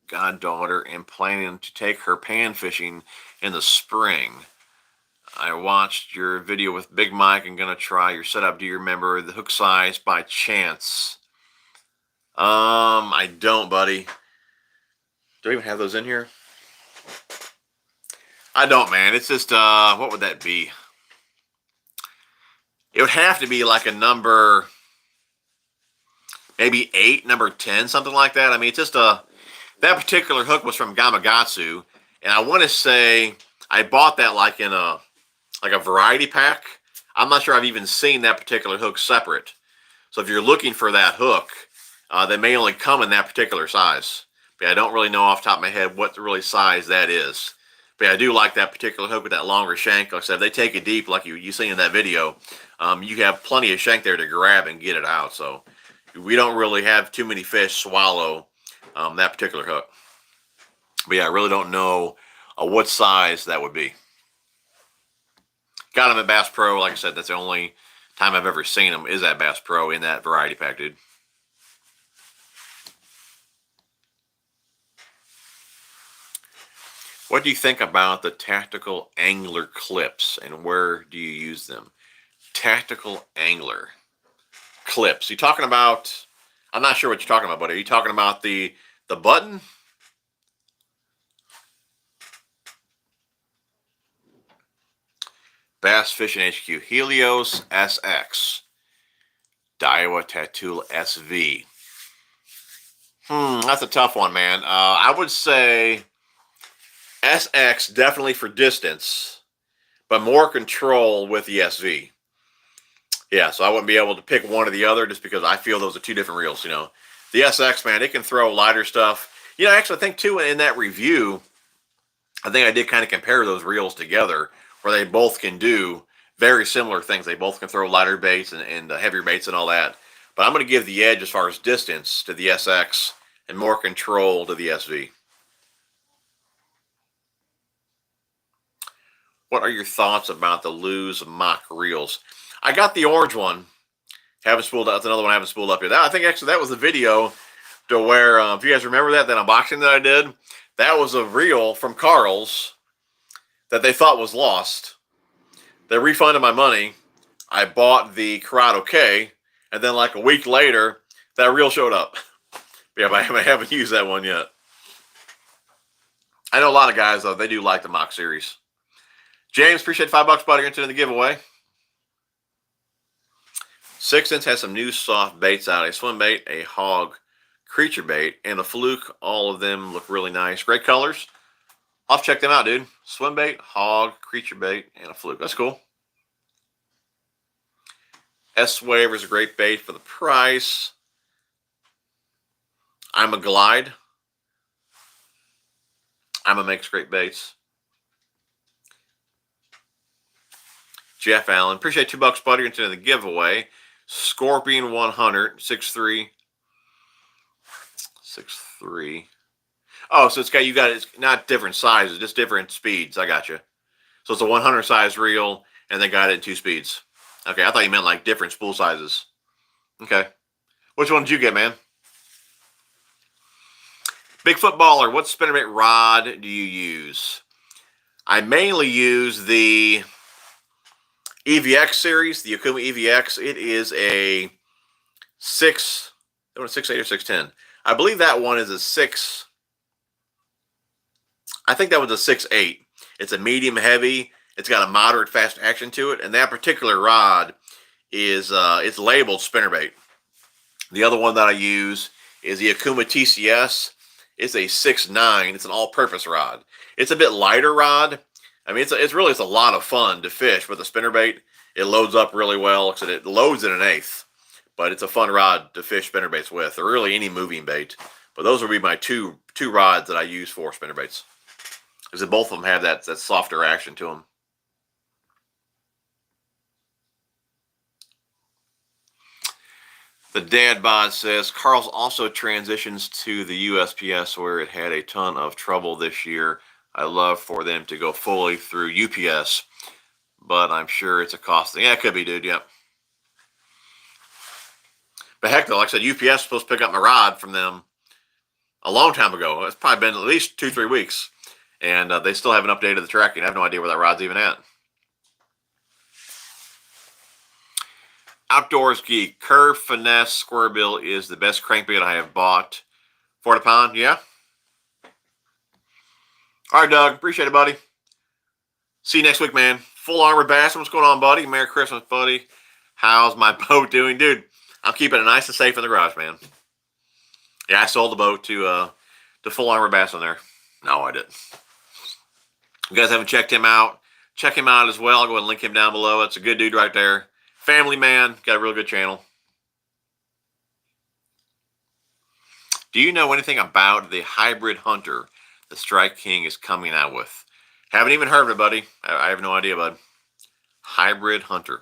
goddaughter and planning to take her pan fishing in the spring. I watched your video with Big Mike and gonna try your setup. Do you remember the hook size by chance? I don't, buddy. Do I even have those in here? I don't, man. It's just what would that be? It would have to be like a number, maybe 8, number 10, something like that. I mean, it's just that particular hook was from Gamakatsu, and I want to say I bought that like in a variety pack. I'm not sure I've even seen that particular hook separate. So if you're looking for that hook, they may only come in that particular size. But I don't really know off the top of my head what the really size that is. But I do like that particular hook with that longer shank. Like I said, if they take it deep like you seen in that video, you have plenty of shank there to grab and get it out. So we don't really have too many fish swallow that particular hook. But yeah, I really don't know what size that would be. Got them at Bass Pro. Like I said, that's the only time I've ever seen them is at Bass Pro in that variety pack, dude. What do you think about the tactical angler clips and where do you use them? Tactical angler clips. You talking about, I'm not sure what you're talking about, but are you talking about the button? Bass Fishing HQ, Helios SX, Daiwa Tattoo SV. That's a tough one, man. I would say SX definitely for distance, but more control with the SV. Yeah, so I wouldn't be able to pick one or the other just because I feel those are two different reels, you know. The SX, man, it can throw lighter stuff. You know, actually, I think, too, in that review, I think I did kind of compare those reels together where they both can do very similar things. They both can throw lighter baits and heavier baits and all that. But I'm going to give the edge as far as distance to the SX and more control to the SV. What are your thoughts about the Lew's mock reels? I got the orange one. Haven't spooled up. That's another one I haven't spooled up yet. I think actually that was the video to where, if you guys remember that unboxing that I did, that was a reel from Karl's that they thought was lost. They refunded my money. I bought the Corrado K, and then like a week later, that reel showed up. Yeah, but I haven't used that one yet. I know a lot of guys, though, they do like the mock series. James, appreciate $5, buddy. You're into the giveaway. 6 Sense has some new soft baits out. A Swimbait, a Hog Creature Bait, and a Fluke. All of them look really nice. Great colors. I'll have to check them out, dude. Swimbait, Hog, Creature Bait, and a Fluke. That's cool. S-Wave is a great bait for the price. I'm a Glide. I'm a makes great baits. Jeff Allen, appreciate $2, buddy. You're into the giveaway. Scorpion 100, 6'3". 6'3". Oh, so it's not different sizes, just different speeds. I got you. So it's a 100 size reel, and they got it in 2 speeds. Okay, I thought you meant like different spool sizes. Okay. Which one did you get, man? Big Footballer, what spinnerbait rod do you use? I mainly use the EVX series, the Okuma EVX. It is a 6, 6.8 or 6.10. I believe that one is a 6. I think that was a 6.8. It's a medium heavy. It's got a moderate fast action to it, and that particular rod is it's labeled spinnerbait. The other one that I use is the Okuma TCS. It's a 6.9. It's an all-purpose rod. It's a bit lighter rod. I mean, it's a lot of fun to fish with a spinnerbait. It loads up really well. It loads in an eighth, but it's a fun rod to fish spinnerbaits with, or really any moving bait. But those would be my two rods that I use for spinnerbaits, because both of them have that softer action to them. The dad bod says Karl's also transitions to the USPS, where it had a ton of trouble this year. I love for them to go fully through UPS, but I'm sure it's a cost thing. Yeah, it could be, dude. Yep. But heck, though, like I said, UPS was supposed to pick up my rod from them a long time ago. It's probably been at least 2-3 weeks, and they still haven't updated the tracking. I have no idea where that rod's even at. Outdoors Geek, Curve Finesse Squarebill is the best crankbait I have bought for the pond. Yeah. All right, Doug. Appreciate it, buddy. See you next week, man. Full Armor Bass. What's going on, buddy? Merry Christmas, buddy. How's my boat doing? Dude, I'm keeping it nice and safe in the garage, man. Yeah, I sold the boat to Full Armor Bass on there. No, I didn't. You guys haven't checked him out, check him out as well. I'll go ahead and link him down below. It's a good dude right there. Family man. Got a real good channel. Do you know anything about the hybrid hunter the Strike King is coming out with? Haven't even heard of it, buddy. I have no idea, bud. Hybrid hunter.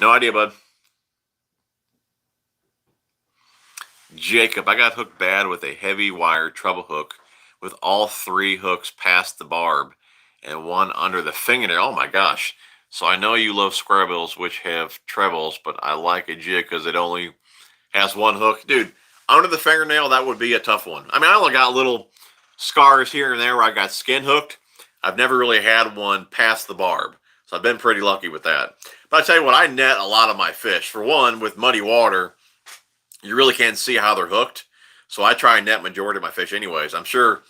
No idea, bud. Jacob, I got hooked bad with a heavy wire treble hook with all 3 hooks past the barb and one under the fingernail. Oh my gosh. So I know you love squarebills, which have trebles, but I like a jig because it only has 1 hook. Dude, under the fingernail, that would be a tough one. I mean, I only got little scars here and there where I got skin hooked. I've never really had one past the barb, so I've been pretty lucky with that. But I tell you what, I net a lot of my fish. For one, with muddy water, you really can't see how they're hooked, so I try and net majority of my fish anyways. I'm sure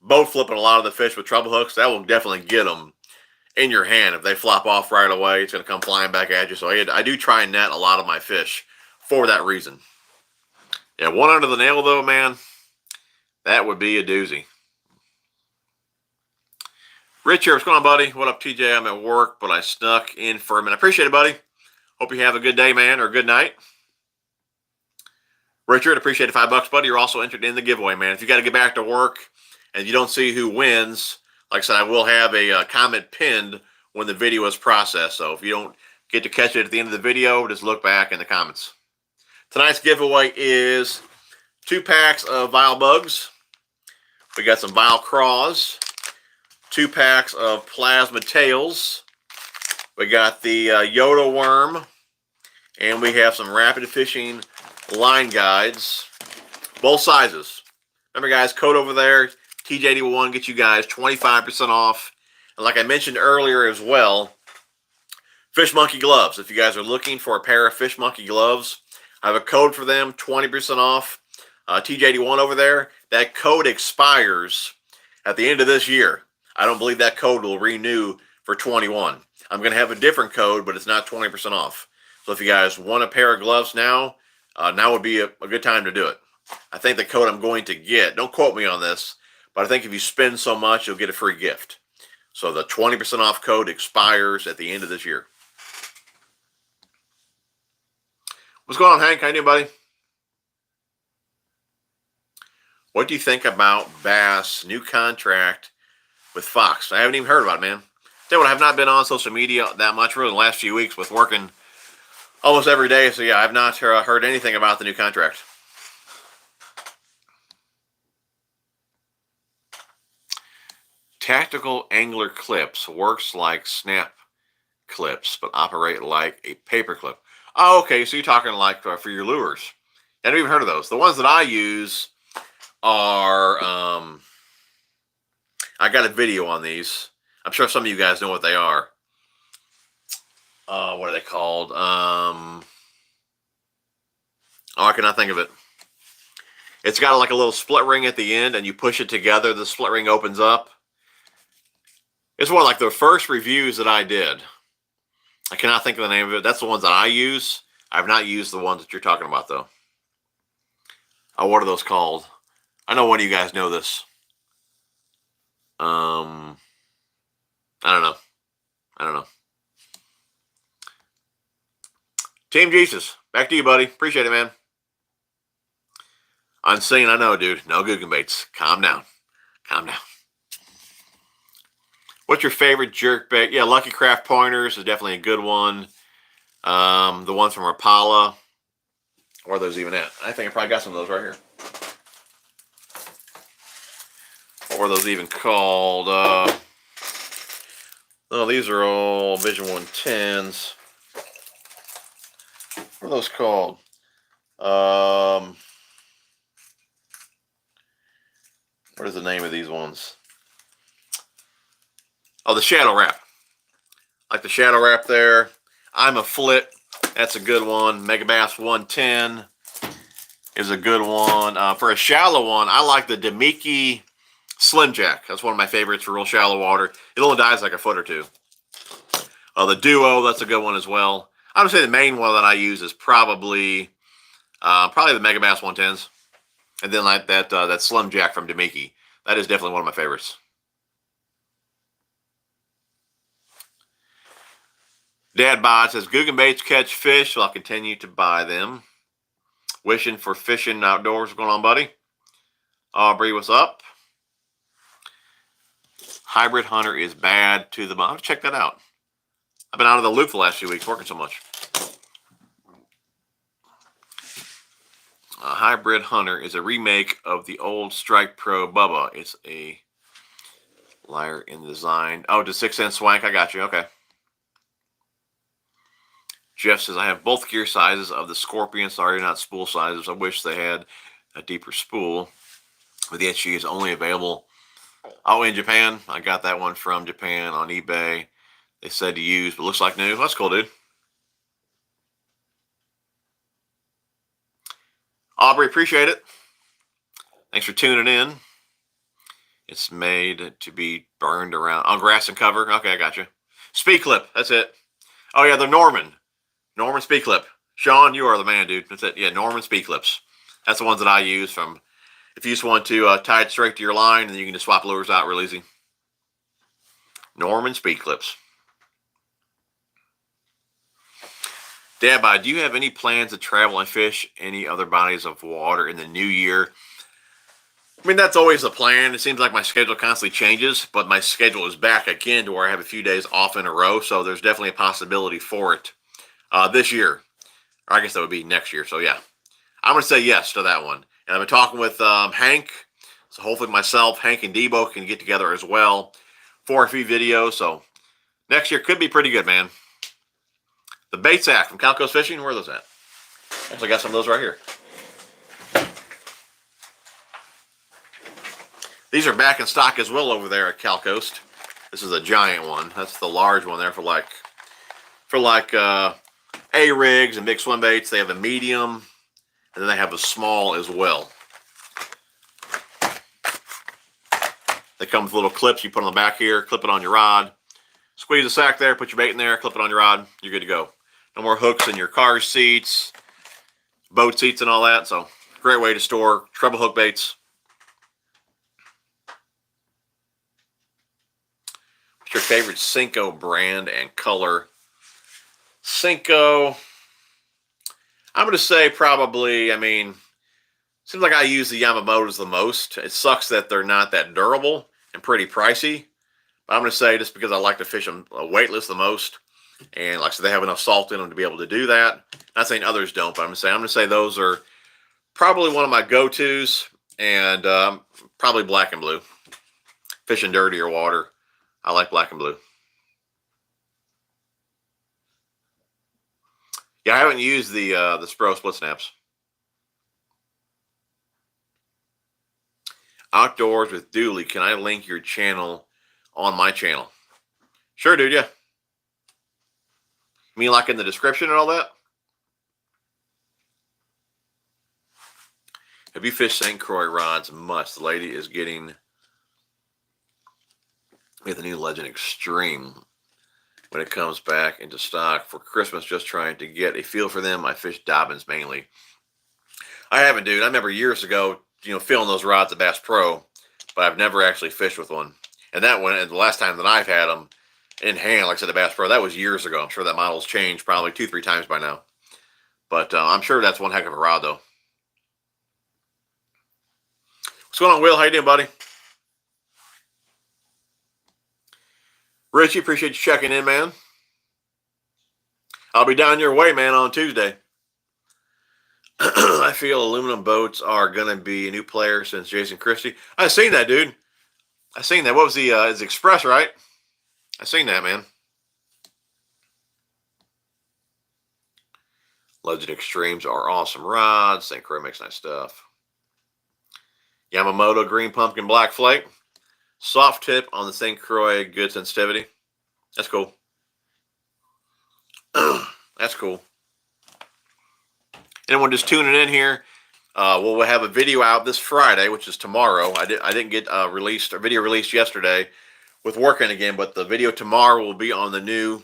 boat flipping a lot of the fish with treble hooks, that will definitely get them in your hand. If they flop off right away, it's going to come flying back at you. So I do try and net a lot of my fish for that reason. Yeah, one under the nail, though, man, that would be a doozy. Rich here, what's going on, buddy? What up, TJ? I'm at work, but I snuck in for a minute. I appreciate it, buddy. Hope you have a good day, man, or a good night. Richard, appreciate the $5, buddy. You're also entered in the giveaway, man. If you got to get back to work and you don't see who wins, like I said, I will have a comment pinned when the video is processed. So if you don't get to catch it at the end of the video, just look back in the comments. Tonight's giveaway is 2 packs of Vile Bugs. We got some Vile Craws. 2 packs of Plasma Tails. We got the Yoda Worm. And we have some Rapid Fishing line guides. Both sizes. Remember, guys, code over there, TJ81, get you guys 25% off. And like I mentioned earlier as well, Fish Monkey gloves. If you guys are looking for a pair of Fish Monkey gloves, I have a code for them, 20% off. TJ81 over there. That code expires at the end of this year. I don't believe that code will renew for 21. I'm going to have a different code, but it's not 20% off. So if you guys want a pair of gloves now, now would be a good time to do it. I think the code I'm going to get, don't quote me on this, but I think if you spend so much, you'll get a free gift. So the 20% off code expires at the end of this year. What's going on, Hank? How you doing, buddy? What do you think about Bass' new contract with Fox? I haven't even heard about it, man. Tell you what, I have not been on social media that much really the last few weeks with working almost every day. So yeah, I've not heard anything about the new contract. Tactical angler clips works like snap clips, but operate like a paper clip. Oh, okay. So you're talking like for your lures. I haven't even heard of those. The ones that I use are, I got a video on these. I'm sure some of you guys know what they are. What are they called? Oh, I cannot think of it. It's got like a little split ring at the end, and you push it together, the split ring opens up. It's one of like the first reviews that I did. I cannot think of the name of it. That's the ones that I use. I've not used the ones that you're talking about, though. Oh, what are those called? I know one of you guys know this. I don't know. I don't know. Team Jesus, back to you, buddy. Appreciate it, man. Unseen, I know, dude. No Guggenbaits. Calm down. Calm down. What's your favorite jerkbait? Yeah, Lucky Craft Pointers is definitely a good one. The ones from Rapala. Where are those even at? I think I probably got some of those right here. What were those even called? No, these are all Vision 110s. What are those called? What is the name of these ones? Oh, the Shadow Wrap. Like the Shadow Wrap there. I'm a Flit. That's a good one. Megabass 110 is a good one. For a shallow one, I like the Demiki Slim Jack. That's one of my favorites for real shallow water. It only dives like a foot or two. The Duo, that's a good one as well. I would say the main one that I use is probably the Megabass 110s. And then like that Slim Jack from Demiki. That is definitely one of my favorites. Dad Bod says, Guggenbaits catch fish, so I'll continue to buy them. Wishing for fishing outdoors. What's going on, buddy? Aubrey, what's up? Hybrid Hunter is bad to the bone. I'll check that out. I've been out of the loop the last few weeks working so much. Hybrid Hunter is a remake of the old Strike Pro Bubba. It's a liar in the design. Oh, the 6-cent swank. I got you. Okay. Jeff says, I have both gear sizes of the Scorpion. Sorry, not spool sizes. I wish they had a deeper spool. But the HG is only available, in Japan. I got that one from Japan on eBay. They said to use, but looks like new. That's cool, dude. Aubrey, appreciate it. Thanks for tuning in. It's made to be burned around on grass and cover. Okay, I got you. Speed clip. That's it. Oh, yeah, the Norman speed clip. Sean, you are the man, dude. That's it. Yeah, Norman speed clips. That's the ones that I use from. If you just want to tie it straight to your line, then you can just swap lures out real easy. Norman speed clips. Dad, do you have any plans to travel and fish any other bodies of water in the new year? I mean, that's always the plan. It seems like my schedule constantly changes, but my schedule is back again to where I have a few days off in a row. So there's definitely a possibility for it this year. Or I guess that would be next year. So yeah, I'm going to say yes to that one. And I've been talking with Hank. So hopefully myself, Hank, and Debo can get together as well for a few videos. So next year could be pretty good, man. The bait sack from Cal Coast Fishing, where are those at? Actually, got some of those right here. These are back in stock as well over there at Cal Coast. This is a giant one. That's the large one there for A-rigs and big swim baits. They have a medium, and then they have a small as well. They come with little clips you put on the back here, clip it on your rod. Squeeze the sack there, put your bait in there, clip it on your rod. You're good to go. No more hooks in your car seats, boat seats, and all that. So, great way to store treble hook baits. What's your favorite Senko brand and color? Senko, I'm going to say probably, seems like I use the Yamamoto's the most. It sucks that they're not that durable and pretty pricey. But I'm going to say just because I like to fish them weightless the most. And like I said, they have enough salt in them to be able to do that. Not saying others don't, but I'm going to say those are probably one of my go-tos. And probably black and blue. Fishing dirtier water, I like black and blue. Yeah, I haven't used the Spro split snaps. Outdoors with Dooley, can I link your channel on my channel? Sure, dude, yeah. You mean like in the description and all that? Have you fished St. Croix rods much? The lady is getting the new Legend Extreme when it comes back into stock for Christmas, just trying to get a feel for them. I fish Dobbins mainly. I haven't, dude. I remember years ago, filling those rods at Bass Pro, but I've never actually fished with one. And that one, and the last time that I've had them in hand, like I said, the Bass Pro, that was years ago. I'm sure that model's changed probably 2-3 times by now. But I'm sure that's one heck of a rod, though. What's going on, Will? How you doing, buddy? Richie, appreciate you checking in, man. I'll be down your way, man, on Tuesday. I feel aluminum boats are going to be a new player since Jason Christie. I've seen that, dude. I've seen that. What was the it's Express, right? I've seen that, man. Legend Extremes are awesome rods. St. Croix makes nice stuff. Yamamoto Green Pumpkin Black Flake. Soft tip on the St. Croix, good sensitivity. That's cool. That's cool. Anyone just tuning in here, we'll have a video out this Friday, which is tomorrow. I didn't get video released yesterday with working again, but the video tomorrow will be on the new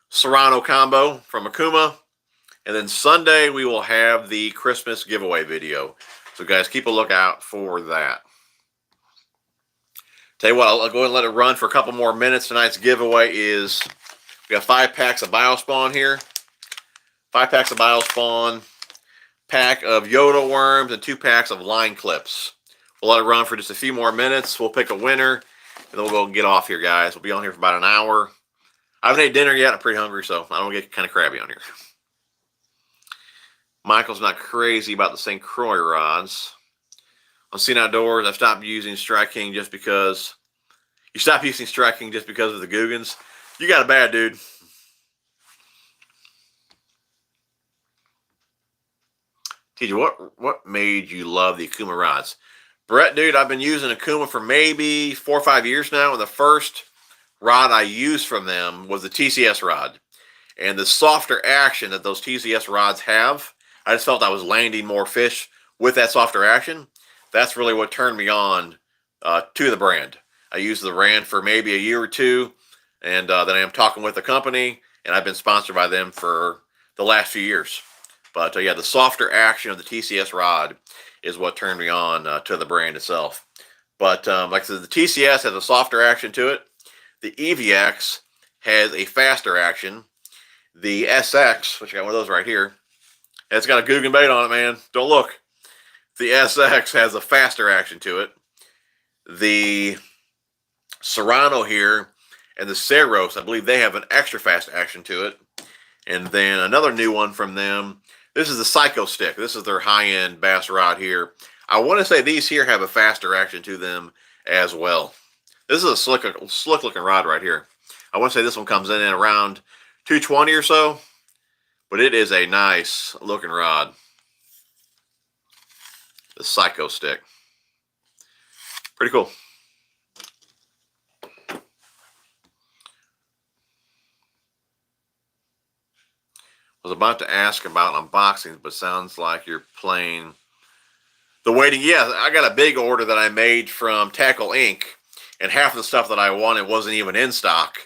Serrano combo from Okuma. And then Sunday, we will have the Christmas giveaway video. So, guys, keep a lookout for that. Tell you what, I'll go ahead and let it run for a couple more minutes. Tonight's giveaway is, we got 5 packs of Biospawn here. 5 packs of Biospawn, pack of Yoda worms, and 2 packs of line clips. We'll let it run for just a few more minutes. We'll pick a winner, and then we'll go and get off here, guys. We'll be on here for about an hour. I haven't ate dinner yet. I'm pretty hungry, so I don't get kind of crabby on here. Michael's not crazy about the St. Croix rods. On Scene Outdoors, I've stopped using Strike King just because. You stop using Strike King just because of the Googans. You got it bad, dude. TJ, what made you love the Okuma rods? Brett, dude, I've been using Okuma for maybe 4 or 5 years now, and the first rod I used from them was the TCS rod. And the softer action that those TCS rods have, I just felt I was landing more fish with that softer action. That's really what turned me on to the brand. I used the brand for maybe a year or two, and then I am talking with the company, and I've been sponsored by them for the last few years. But yeah, the softer action of the TCS rod is what turned me on to the brand itself. But like I said, the TCS has a softer action to it. The EVX has a faster action. The SX, which I got one of those right here, it's got a Googan bait on it, man. Don't look. The SX has a faster action to it. The Serrano here and the Ceros, I believe they have an extra fast action to it. And then another new one from them. This is the Psycho Stick. This is their high-end bass rod here. I want to say these here have a faster action to them as well. This is a slick-looking rod right here. I want to say this one comes in at around 220 or so, but it is a nice-looking rod. The Psycho Stick. Pretty cool. I was about to ask about unboxings, but sounds like you're playing the waiting. Yeah, I got a big order that I made from Tackle Inc., and half of the stuff that I wanted wasn't even in stock.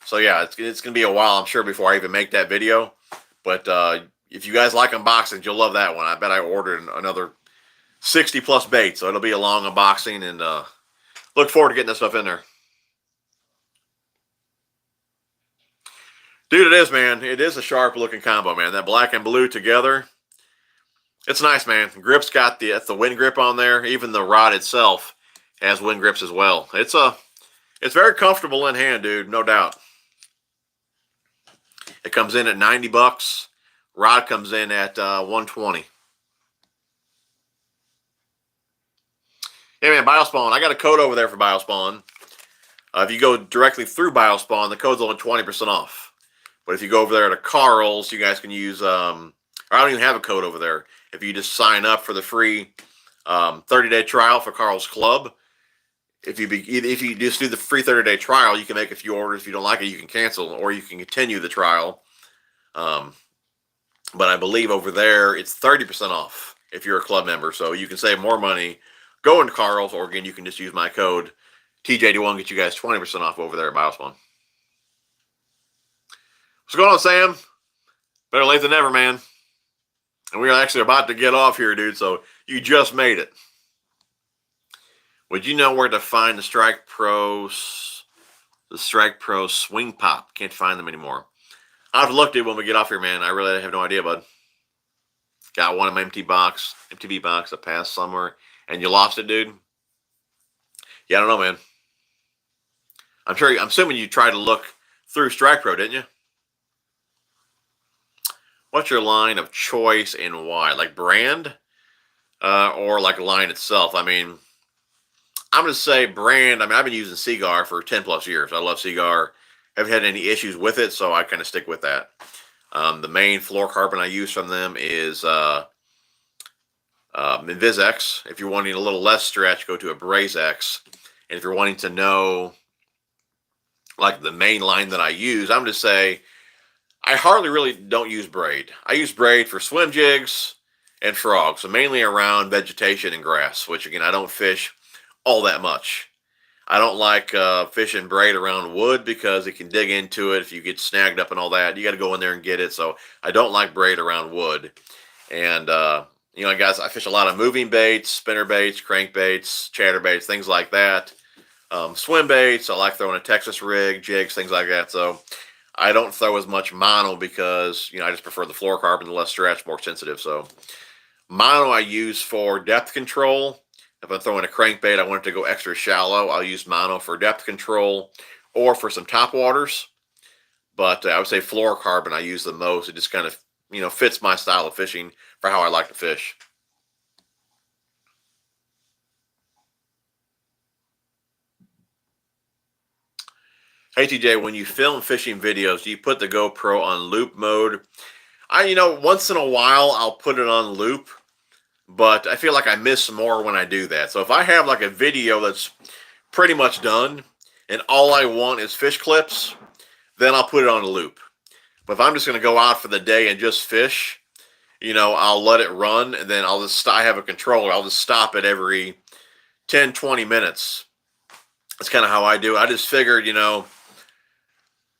So yeah, it's going to be a while, I'm sure, before I even make that video. But if you guys like unboxings, you'll love that one. I bet I ordered another 60+ baits, so it'll be a long unboxing, and look forward to getting this stuff in there. Dude, it is, man. It is a sharp-looking combo, man. That black and blue together, it's nice, man. The grip's got that's the wind grip on there. Even the rod itself has wind grips as well. It's very comfortable in hand, dude, no doubt. It comes in at $90. Rod comes in at $120. Hey, man, Biospawn. I got a code over there for Biospawn. If you go directly through Biospawn, the code's only 20% off. But if you go over there to Karl's, you guys can use, or I don't even have a code over there. If you just sign up for the free 30-day trial for Karl's Club, if you just do the free 30-day trial, you can make a few orders. If you don't like it, you can cancel, or you can continue the trial. But I believe over there it's 30% off if you're a club member, so you can save more money going to Karl's, or again, you can just use my code TJ81, get you guys 20% off over there at BioSpawn. What's going on, Sam? Better late than never, man. And we're actually about to get off here, dude, so you just made it. Would you know where to find the Strike Pro Swing Pop? Can't find them anymore. I'll have to look, dude, when we get off here, man. I really have no idea, bud. Got one in my MTB box that passed somewhere, and you lost it, dude? Yeah, I don't know, man. I'm assuming you tried to look through Strike Pro, didn't you? What's your line of choice and why? Like brand or like line itself? I mean, I'm going to say brand. I mean, I've been using Seagar for 10 plus years. I love Seagar. Haven't had any issues with it, so I kind of stick with that. The main fluorocarbon I use from them is InvisX. If you're wanting a little less stretch, go to a BrazeX. And if you're wanting to know like the main line that I use, I'm going to say I hardly really don't use braid. I use braid for swim jigs and frogs, so mainly around vegetation and grass, which again, I don't fish all that much. I don't like fishing braid around wood because it can dig into it if you get snagged up and all that. You got to go in there and get it, so I don't like braid around wood. And, you know, guys, I fish a lot of moving baits, spinner baits, crankbaits, chatterbaits, things like that. Swim baits, I like throwing a Texas rig, jigs, things like that. So I don't throw as much mono because, you know, I just prefer the fluorocarbon, the less stretch, more sensitive. So mono I use for depth control. If I'm throwing a crankbait, I want it to go extra shallow, I'll use mono for depth control or for some top waters. But I would say fluorocarbon I use the most. It just kind of, you know, fits my style of fishing for how I like to fish. Hey, TJ, when you film fishing videos, do you put the GoPro on loop mode? You know, once in a while, I'll put it on loop, but I feel like I miss more when I do that. So if I have like a video that's pretty much done and all I want is fish clips, then I'll put it on a loop. But if I'm just going to go out for the day and just fish, you know, I'll let it run, and then I have a controller. I'll just stop it every 10, 20 minutes. That's kind of how I do it. I just figured, you know,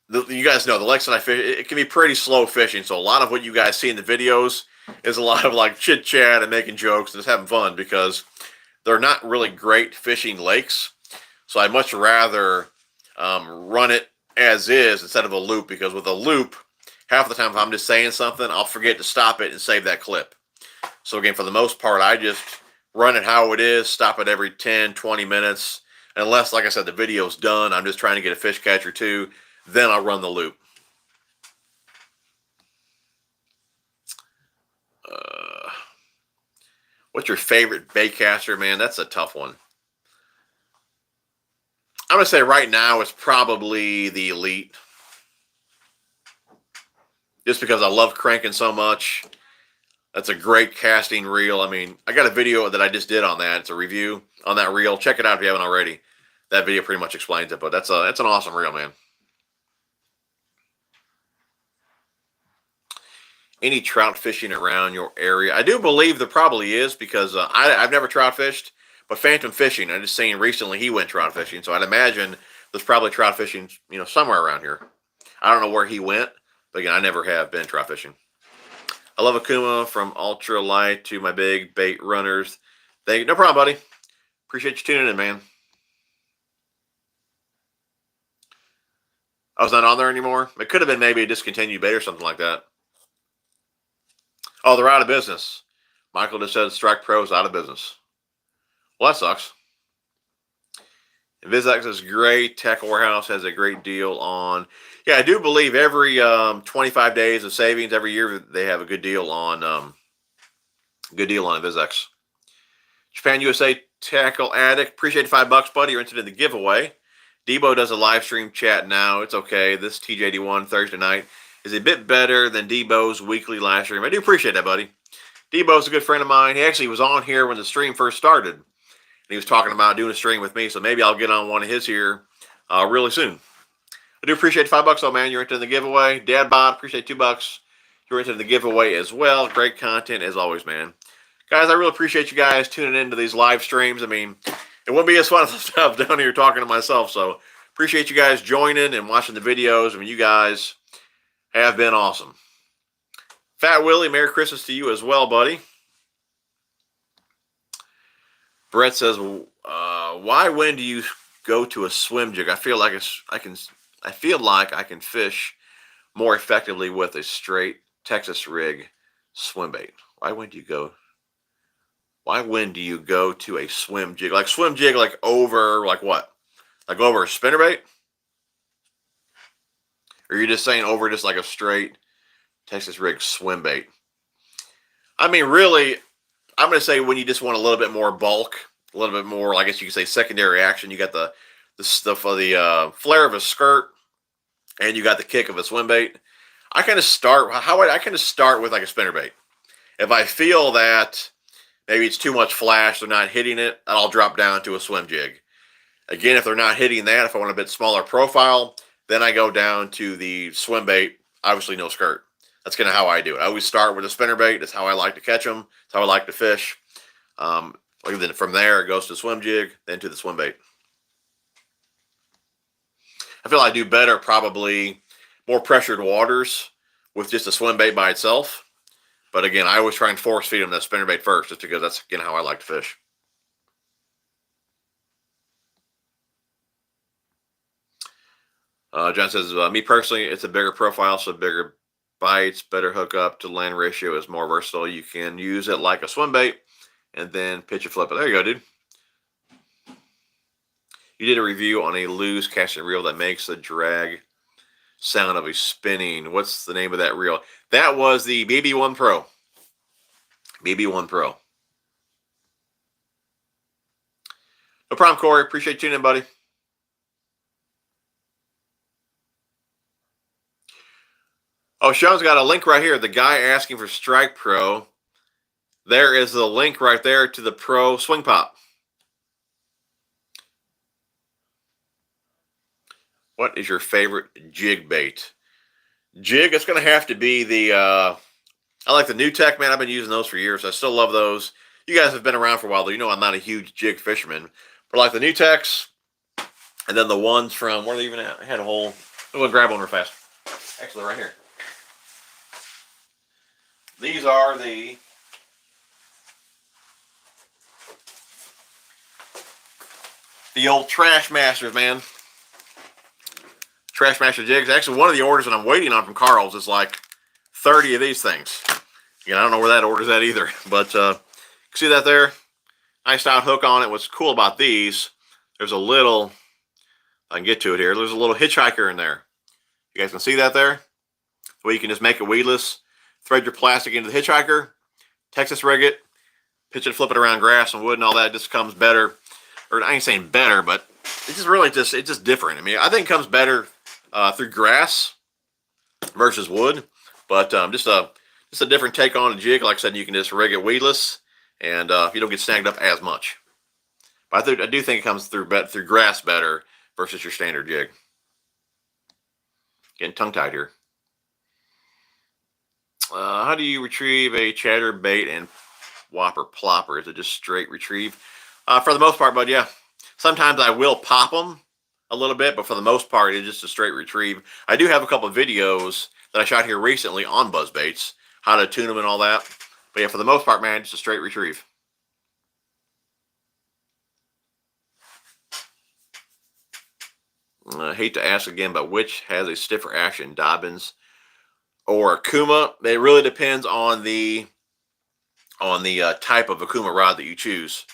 you guys know the lakes that I fish, it can be pretty slow fishing. So a lot of what you guys see in the videos is a lot of like chit chat and making jokes and just having fun because they're not really great fishing lakes. So I'd much rather run it as is instead of a loop, because with a loop, half the time if I'm just saying something, I'll forget to stop it and save that clip. So again, for the most part, I just run it how it is, stop it every 10, 20 minutes. Unless, like I said, the video's done, I'm just trying to get a fish catch or two, then I'll run the loop. What's your favorite bait caster, man? That's a tough one. I'm going to say right now it's probably the Elite. Just because I love cranking so much. That's a great casting reel. I mean, I got a video that I just did on that. It's a review on that reel. Check it out if you haven't already. That video pretty much explains it, but that's an awesome reel, man. Any trout fishing around your area? I do believe there probably is, because I've never trout fished, but Phantom Fishing, I just seen recently he went trout fishing, so I'd imagine there's probably trout fishing, you know, somewhere around here. I don't know where he went, but again, I never have been trout fishing. I love Okuma, from ultra light to my big bait runners. Thank you. No problem, buddy. Appreciate you tuning in, man. I was not on there anymore. It could have been maybe a discontinued bait or something like that. Oh, they're out of business. Michael just said Strike Pro's out of business. Well, that sucks. InvisX is great. Tech Warehouse has a great deal on. Yeah, I do believe every 25 days of savings every year they have a good deal on InvisX. Japan USA Tackle Addict. Appreciate the $5, buddy. You're entered in the giveaway. Debo does a live stream chat now. It's okay. This TJD1 Thursday night is a bit better than Debo's weekly live stream. I do appreciate that, buddy. Debo's a good friend of mine. He actually was on here when the stream first started. he was talking about doing a stream with me. So maybe I'll get on one of his here really soon. I do appreciate $5 though, man. You're into the giveaway. Dad Bod, appreciate $2. You're into the giveaway as well. Great content as always, man. Guys, I really appreciate you guys tuning into these live streams. I mean, it wouldn't be as fun as stuff down here talking to myself. So appreciate you guys joining and watching the videos. I mean, you guys have been awesome. Fat Willie, Merry Christmas to you as well, buddy. Brett says, why when do you go to a swim jig? I feel like I can fish more effectively with a straight Texas rig swim bait. Why when do you go to a swim jig? Like swim jig, like over, like what? Like over a spinnerbait? Or are you just saying over just like a straight Texas rig swim bait? I mean, really, I'm going to say when you just want a little bit more bulk, a little bit more, I guess you could say secondary action. You got the stuff of the flare of a skirt, and you got the kick of a swim bait. I kind of start with like a spinnerbait. If I feel that maybe it's too much flash, they're not hitting it, I'll drop down to a swim jig. Again, if they're not hitting that, if I want a bit smaller profile, then I go down to the swim bait, obviously no skirt. That's kind of how I do it. I always start with a spinnerbait. That's how I like to catch them. That's how I like to fish. Then from there, it goes to the swim jig, then to the swim bait. I feel I do better probably more pressured waters with just a swim bait by itself. But again, I always try and force feed them that spinnerbait first, just because that's, again, how I like to fish. John says, me personally, it's a bigger profile, so bigger bites, better hookup to land ratio is more versatile. You can use it like a swim bait and then pitch and flip it. There you go, dude. You did a review on a loose casting reel that makes the drag sound of a spinning. What's the name of that reel? That was the BB1 Pro. BB1 Pro. No problem, Corey. Appreciate you tuning in, buddy. Oh, Sean's got a link right here. The guy asking for Strike Pro. There is the link right there to the Pro Swing Pop. What is your favorite jig bait? Jig, it's going to have to be the, I like the New Tech, man. I've been using those for years. I still love those. You guys have been around for a while, though. You know I'm not a huge jig fisherman. But like the New Techs, and then the ones from, where are they even at? I had a whole, I'm going to grab one real fast. Actually, right here. These are the old Trash Masters, man. Trash Master jigs. Actually, one of the orders that I'm waiting on from Karl's is like 30 of these things. I don't know where that order's at either. But see that there? Nice out hook on it. What's cool about these, there's a little, I can get to it here, there's a little hitchhiker in there. You guys can see that there? Where you can just make it weedless, thread your plastic into the hitchhiker, Texas rig it, pitch it, flip it around grass and wood and all that. It just comes better. Or I ain't saying better, but it's just really it's just different. I mean, I think it comes better through grass versus wood, but just a different take on a jig. Like I said, you can just rig it weedless, and you don't get snagged up as much. But I do think it comes through grass better versus your standard jig. Getting tongue-tied here. How do you retrieve a chatterbait and whopper plopper? Is it just straight retrieve? For the most part, bud, yeah. Sometimes I will pop them a little bit, but for the most part, it's just a straight retrieve. I do have a couple of videos that I shot here recently on buzzbaits, how to tune them and all that. But yeah, for the most part, man, just a straight retrieve. I hate to ask again, but which has a stiffer action, Dobbins or Okuma? It really depends on the type of Okuma rod that you choose.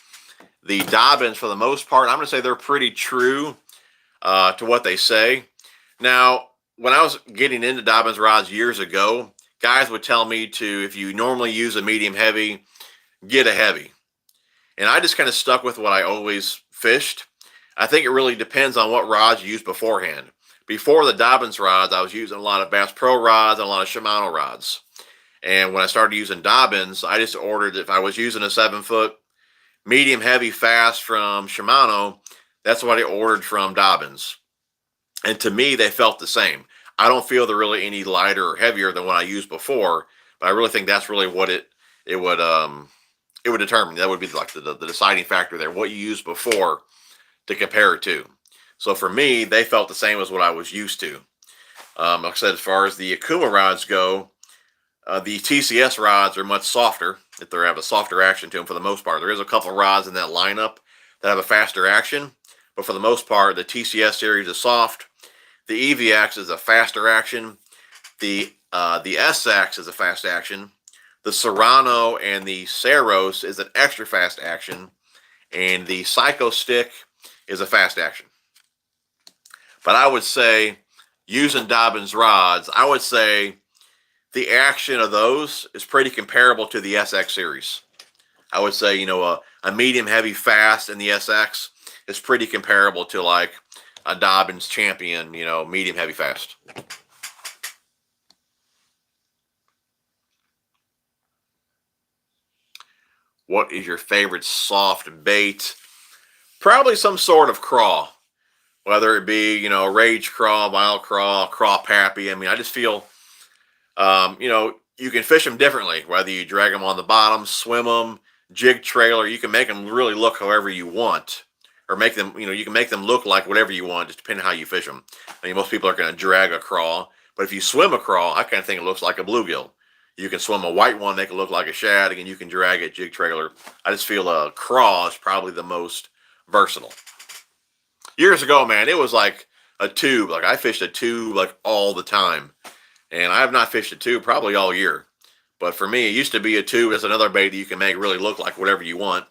The Dobbins, for the most part, I'm going to say they're pretty true to what they say. Now, when I was getting into Dobbins rods years ago, guys would tell me to, if you normally use a medium heavy, get a heavy. And I just kind of stuck with what I always fished. I think it really depends on what rods you use beforehand. Before the Dobbins rods, I was using a lot of Bass Pro rods and a lot of Shimano rods. And when I started using Dobbins, I just ordered, if I was using a 7-foot, medium, heavy, fast from Shimano, that's what I ordered from Dobbins. And to me, they felt the same. I don't feel they're really any lighter or heavier than what I used before, but I really think that's really what it would determine. That would be like the deciding factor there, what you used before to compare it to. So for me, they felt the same as what I was used to. Like I said, as far as the Okuma rods go, the TCS rods are much softer. If they have a softer action to them for the most part. There is a couple of rods in that lineup that have a faster action, but for the most part, the TCS series is soft. The EVX is a faster action. The SX is a fast action. The Serrano and the Saros is an extra fast action, and the Psycho Stick is a fast action. But I would say, using Dobbins rods, I would say the action of those is pretty comparable to the SX series. I would say, a medium, heavy, fast in the SX is pretty comparable to like a Dobbins Champion, medium, heavy, fast. What is your favorite soft bait? Probably some sort of craw, whether it be, rage craw, wild craw, craw pappy. I mean, I just feel, you can fish them differently, whether you drag them on the bottom, swim them, jig trailer. You can make them really look however you want, or make them, you can make them look like whatever you want, just depending on how you fish them. I mean, most people are going to drag a craw, but if you swim a craw, I kind of think it looks like a bluegill. You can swim a white one, make it look like a shad. Again, you can drag it, jig trailer. I just feel a craw is probably the most versatile. Years ago, man, it was like a tube. Like I fished a tube like all the time. And I have not fished a tube probably all year. But for me, it used to be a tube. It's another bait that you can make really look like whatever you want.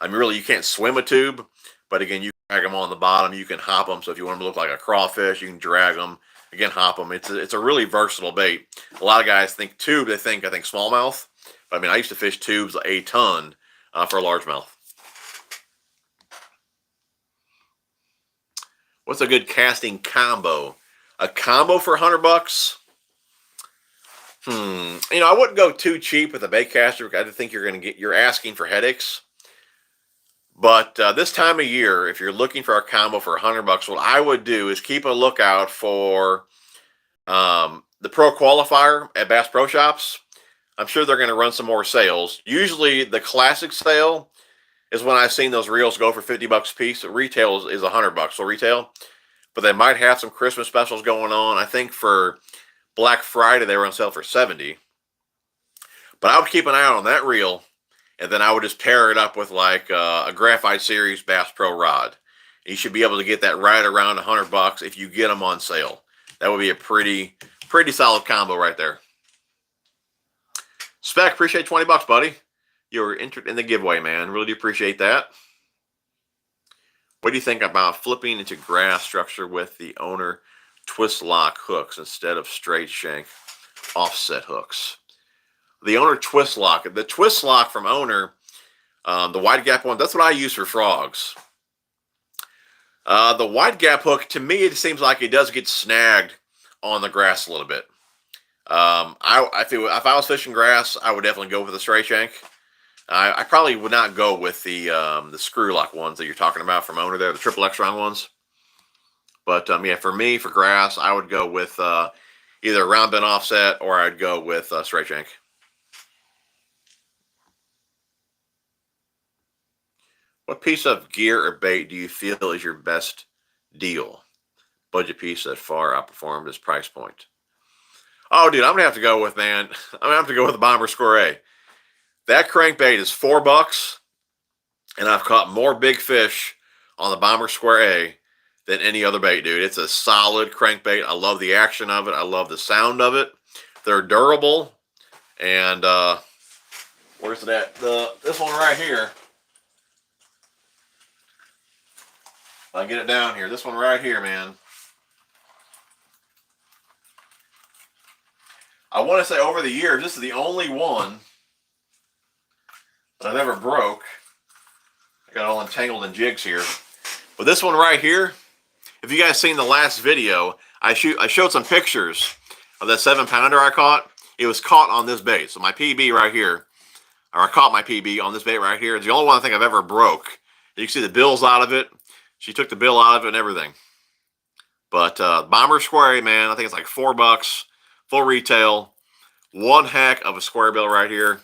I mean, really, you can't swim a tube. But again, you can drag them on the bottom. You can hop them. So if you want them to look like a crawfish, you can drag them. Again, hop them. It's a really versatile bait. A lot of guys think tube. They think, I think smallmouth. But I mean, I used to fish tubes a ton for largemouth. What's a good casting combo? A combo for $100? I wouldn't go too cheap with a bait caster. I think you're asking for headaches. But this time of year, if you're looking for a combo for $100, what I would do is keep a lookout for the Pro Qualifier at Bass Pro Shops. I'm sure they're going to run some more sales. Usually the classic sale is when I've seen those reels go for $50 a piece. Retail is $100 for retail. But they might have some Christmas specials going on. I think for Black Friday, they were on sale for $70. But I would keep an eye out on that reel, and then I would just pair it up with like a Graphite Series Bass Pro rod. You should be able to get that right around $100 if you get them on sale. That would be a pretty solid combo right there. Spec, appreciate $20, buddy. You were entered in the giveaway, man. Really do appreciate that. What do you think about flipping into grass structure with the owner twist lock hooks instead of straight shank offset hooks? The owner twist lock. The twist lock from owner, the wide gap one, that's what I use for frogs. The wide gap hook, to me, it seems like it does get snagged on the grass a little bit. I feel if I was fishing grass, I would definitely go with the straight shank. I probably would not go with the screw lock ones that you're talking about from owner there, the triple Extron ones. But yeah, for me, for grass, I would go with either a round bend offset or I'd go with straight shank. What piece of gear or bait do you feel is your best deal? Budget piece that far outperformed its price point. Oh, dude, I'm gonna have to go with, man. I'm gonna have to go with the Bomber Square A. That crankbait is $4, and I've caught more big fish on the Bomber Square A than any other bait, dude. It's a solid crankbait. I love the action of it. I love the sound of it. They're durable, and where's it at? This one right here. I'll get it down here. This one right here, man. I want to say over the years, this is the only one that I never broke. I got all entangled in jigs here. But this one right here, if you guys seen the last video, I showed some pictures of that 7-pounder I caught. It was caught on this bait. So my PB right here, or I caught my PB on this bait right here. It's the only one I think I've ever broke. You can see the bill's out of it. She took the bill out of it and everything. But Bomber Square, man, I think it's like $4, full retail. One heck of a square bill right here.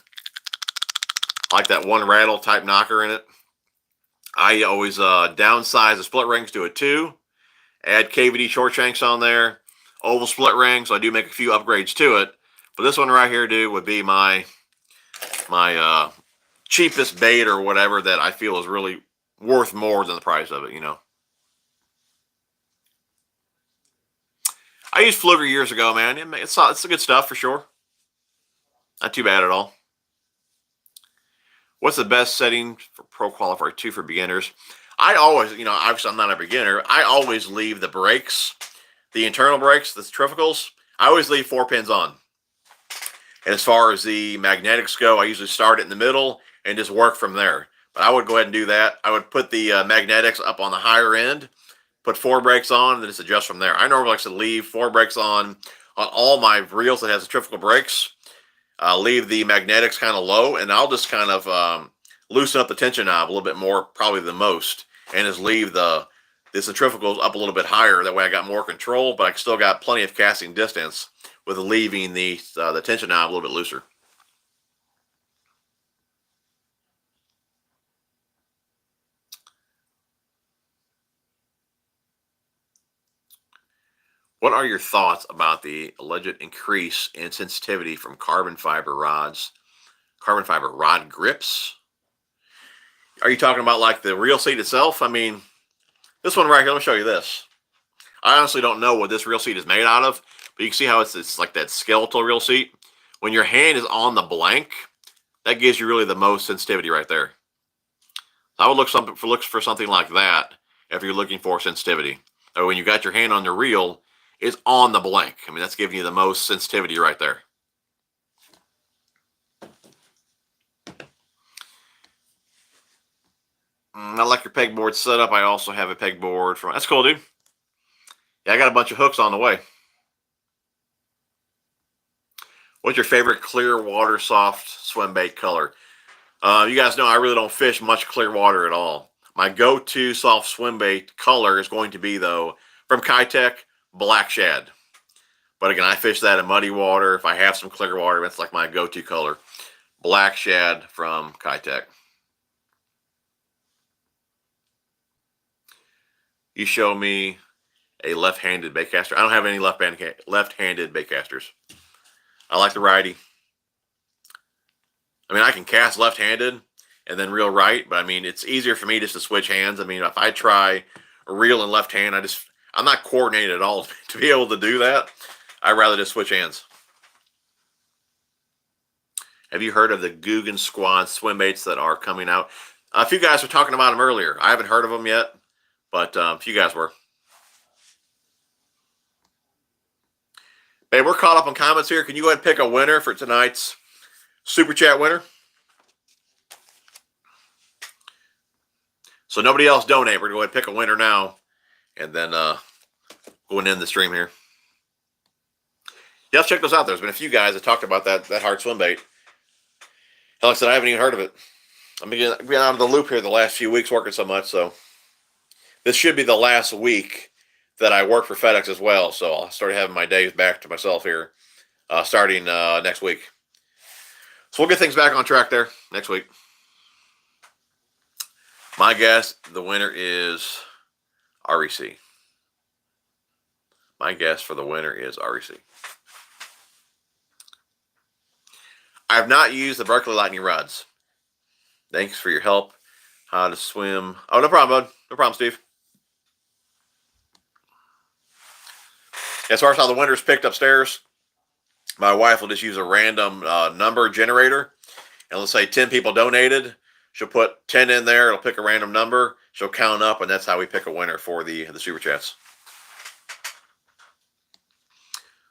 I like that one rattle type knocker in it. I always downsize the split rings to a 2. Add KVD short shanks on there. Oval split ring, so I do make a few upgrades to it. But this one right here, dude, would be my cheapest bait or whatever that I feel is really worth more than the price of it, you know. I used Fluger years ago, man. It's the good stuff for sure. Not too bad at all. What's the best setting for Pro Qualifier 2 for beginners? I always, you know, obviously I'm not a beginner. I always leave the brakes, the internal brakes, the centrifugals. I always leave 4 pins on. And as far as the magnetics go, I usually start it in the middle and just work from there. But I would go ahead and do that. I would put the magnetics up on the higher end, put 4 brakes on, and then just adjust from there. I normally like to leave 4 brakes on all my reels that has centrifugal brakes. Leave the magnetics kind of low, and I'll just kind of loosen up the tension knob a little bit more, probably the most, and just leave the centrifugals up a little bit higher. That way I got more control, but I still got plenty of casting distance with leaving the tension knob a little bit looser. What are your thoughts about the alleged increase in sensitivity from carbon fiber rod grips? Are you talking about like the reel seat itself? I mean, this one right here, let me show you this. I honestly don't know what this reel seat is made out of, but you can see how it's like that skeletal reel seat. When your hand is on the blank, that gives you really the most sensitivity right there. I would look for something like that if you're looking for sensitivity. Or when you got your hand on the reel, it's on the blank. I mean, that's giving you the most sensitivity right there. I like your pegboard setup. I also have a pegboard from. That's cool, dude. Yeah, I got a bunch of hooks on the way. What's your favorite clear water soft swim bait color? You guys know I really don't fish much clear water at all. My go-to soft swim bait color is going to be, though, from Kitech, black shad. But again, I fish that in muddy water. If I have some clear water, that's like my go-to color. Black shad from Kitech. You show me a left-handed baitcaster. I don't have any left-handed baitcasters. I like the righty. I mean, I can cast left-handed and then reel right, but I mean, it's easier for me just to switch hands. I mean, if I try a reel in left hand, I'm not coordinated at all to be able to do that. I'd rather just switch hands. Have you heard of the Guggen Squad swim baits that are coming out? A few guys were talking about them earlier. I haven't heard of them yet, but a few guys were. Hey, we're caught up on comments here. Can you go ahead and pick a winner for tonight's Super Chat winner? So nobody else donate. We're going to go ahead and pick a winner now, and then go and end the stream here. Yeah, let's check those out. There's been a few guys that talked about that hard swim bait. Like I said, I haven't even heard of it. I've been out of the loop here the last few weeks working so much, so this should be the last week that I work for FedEx as well. So I'll start having my days back to myself here starting next week. So we'll get things back on track there next week. My guess, the winner is REC. My guess for the winner is REC. I have not used the Berkeley Lightning rods. Thanks for your help. How to swim. Oh, no problem, bud. No problem, Steve. As far as how the winner's picked upstairs, my wife will just use a random number generator. And let's say 10 people donated. She'll put 10 in there. It'll pick a random number. She'll count up, and that's how we pick a winner for the Super Chats.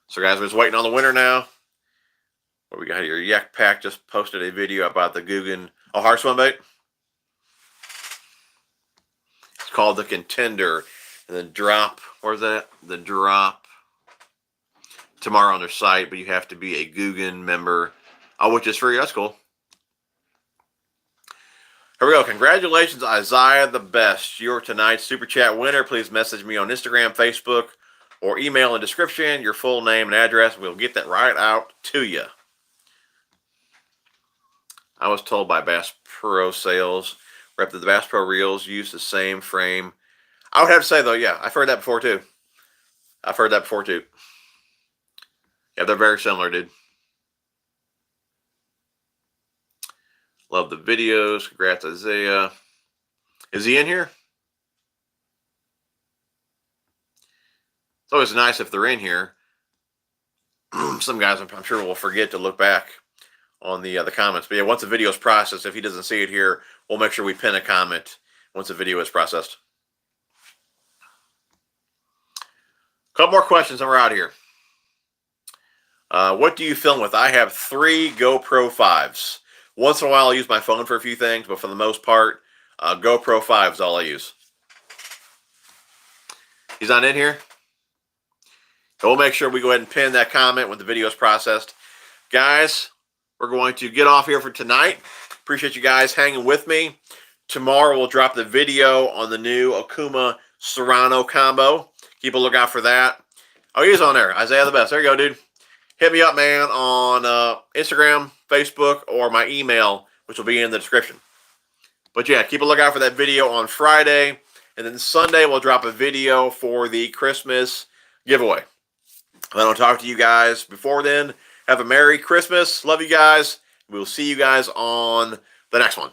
So, guys, we're just waiting on the winner now. What we got here? Yak Pack just posted a video about the Guggen hard swim bait. It's called the Contender. And then drop, where's that? The drop tomorrow on their site, but you have to be a Guggen member, which is free. That's cool. Here we go. Congratulations, Isaiah the Best. You're tonight's Super Chat winner. Please message me on Instagram, Facebook, or email in the description your full name and address. We'll get that right out to you. I was told by Bass Pro Sales rep that the Bass Pro Reels use the same frame. I would have to say, though, yeah, I've heard that before, too. Yeah, they're very similar, dude. Love the videos. Congrats, Isaiah. Is he in here? It's always nice if they're in here. Some guys, I'm sure, will forget to look back on the comments. But yeah, once the video is processed, if he doesn't see it here, we'll make sure we pin a comment once the video is processed. A couple more questions and we're out of here. What do you film with? I have 3 GoPro 5s. Once in a while, I'll use my phone for a few things, but for the most part, GoPro 5 is all I use. He's not in here? So we'll make sure we go ahead and pin that comment when the video is processed. Guys, we're going to get off here for tonight. Appreciate you guys hanging with me. Tomorrow, we'll drop the video on the new Okuma Serrano combo. Keep a lookout for that. Oh, he's on there. Isaiah the Best. There you go, dude. Hit me up, man, on Instagram, Facebook, or my email, which will be in the description. But yeah, keep a lookout for that video on Friday. And then Sunday, we'll drop a video for the Christmas giveaway. If I don't talk to you guys before then, have a Merry Christmas. Love you guys. We'll see you guys on the next one.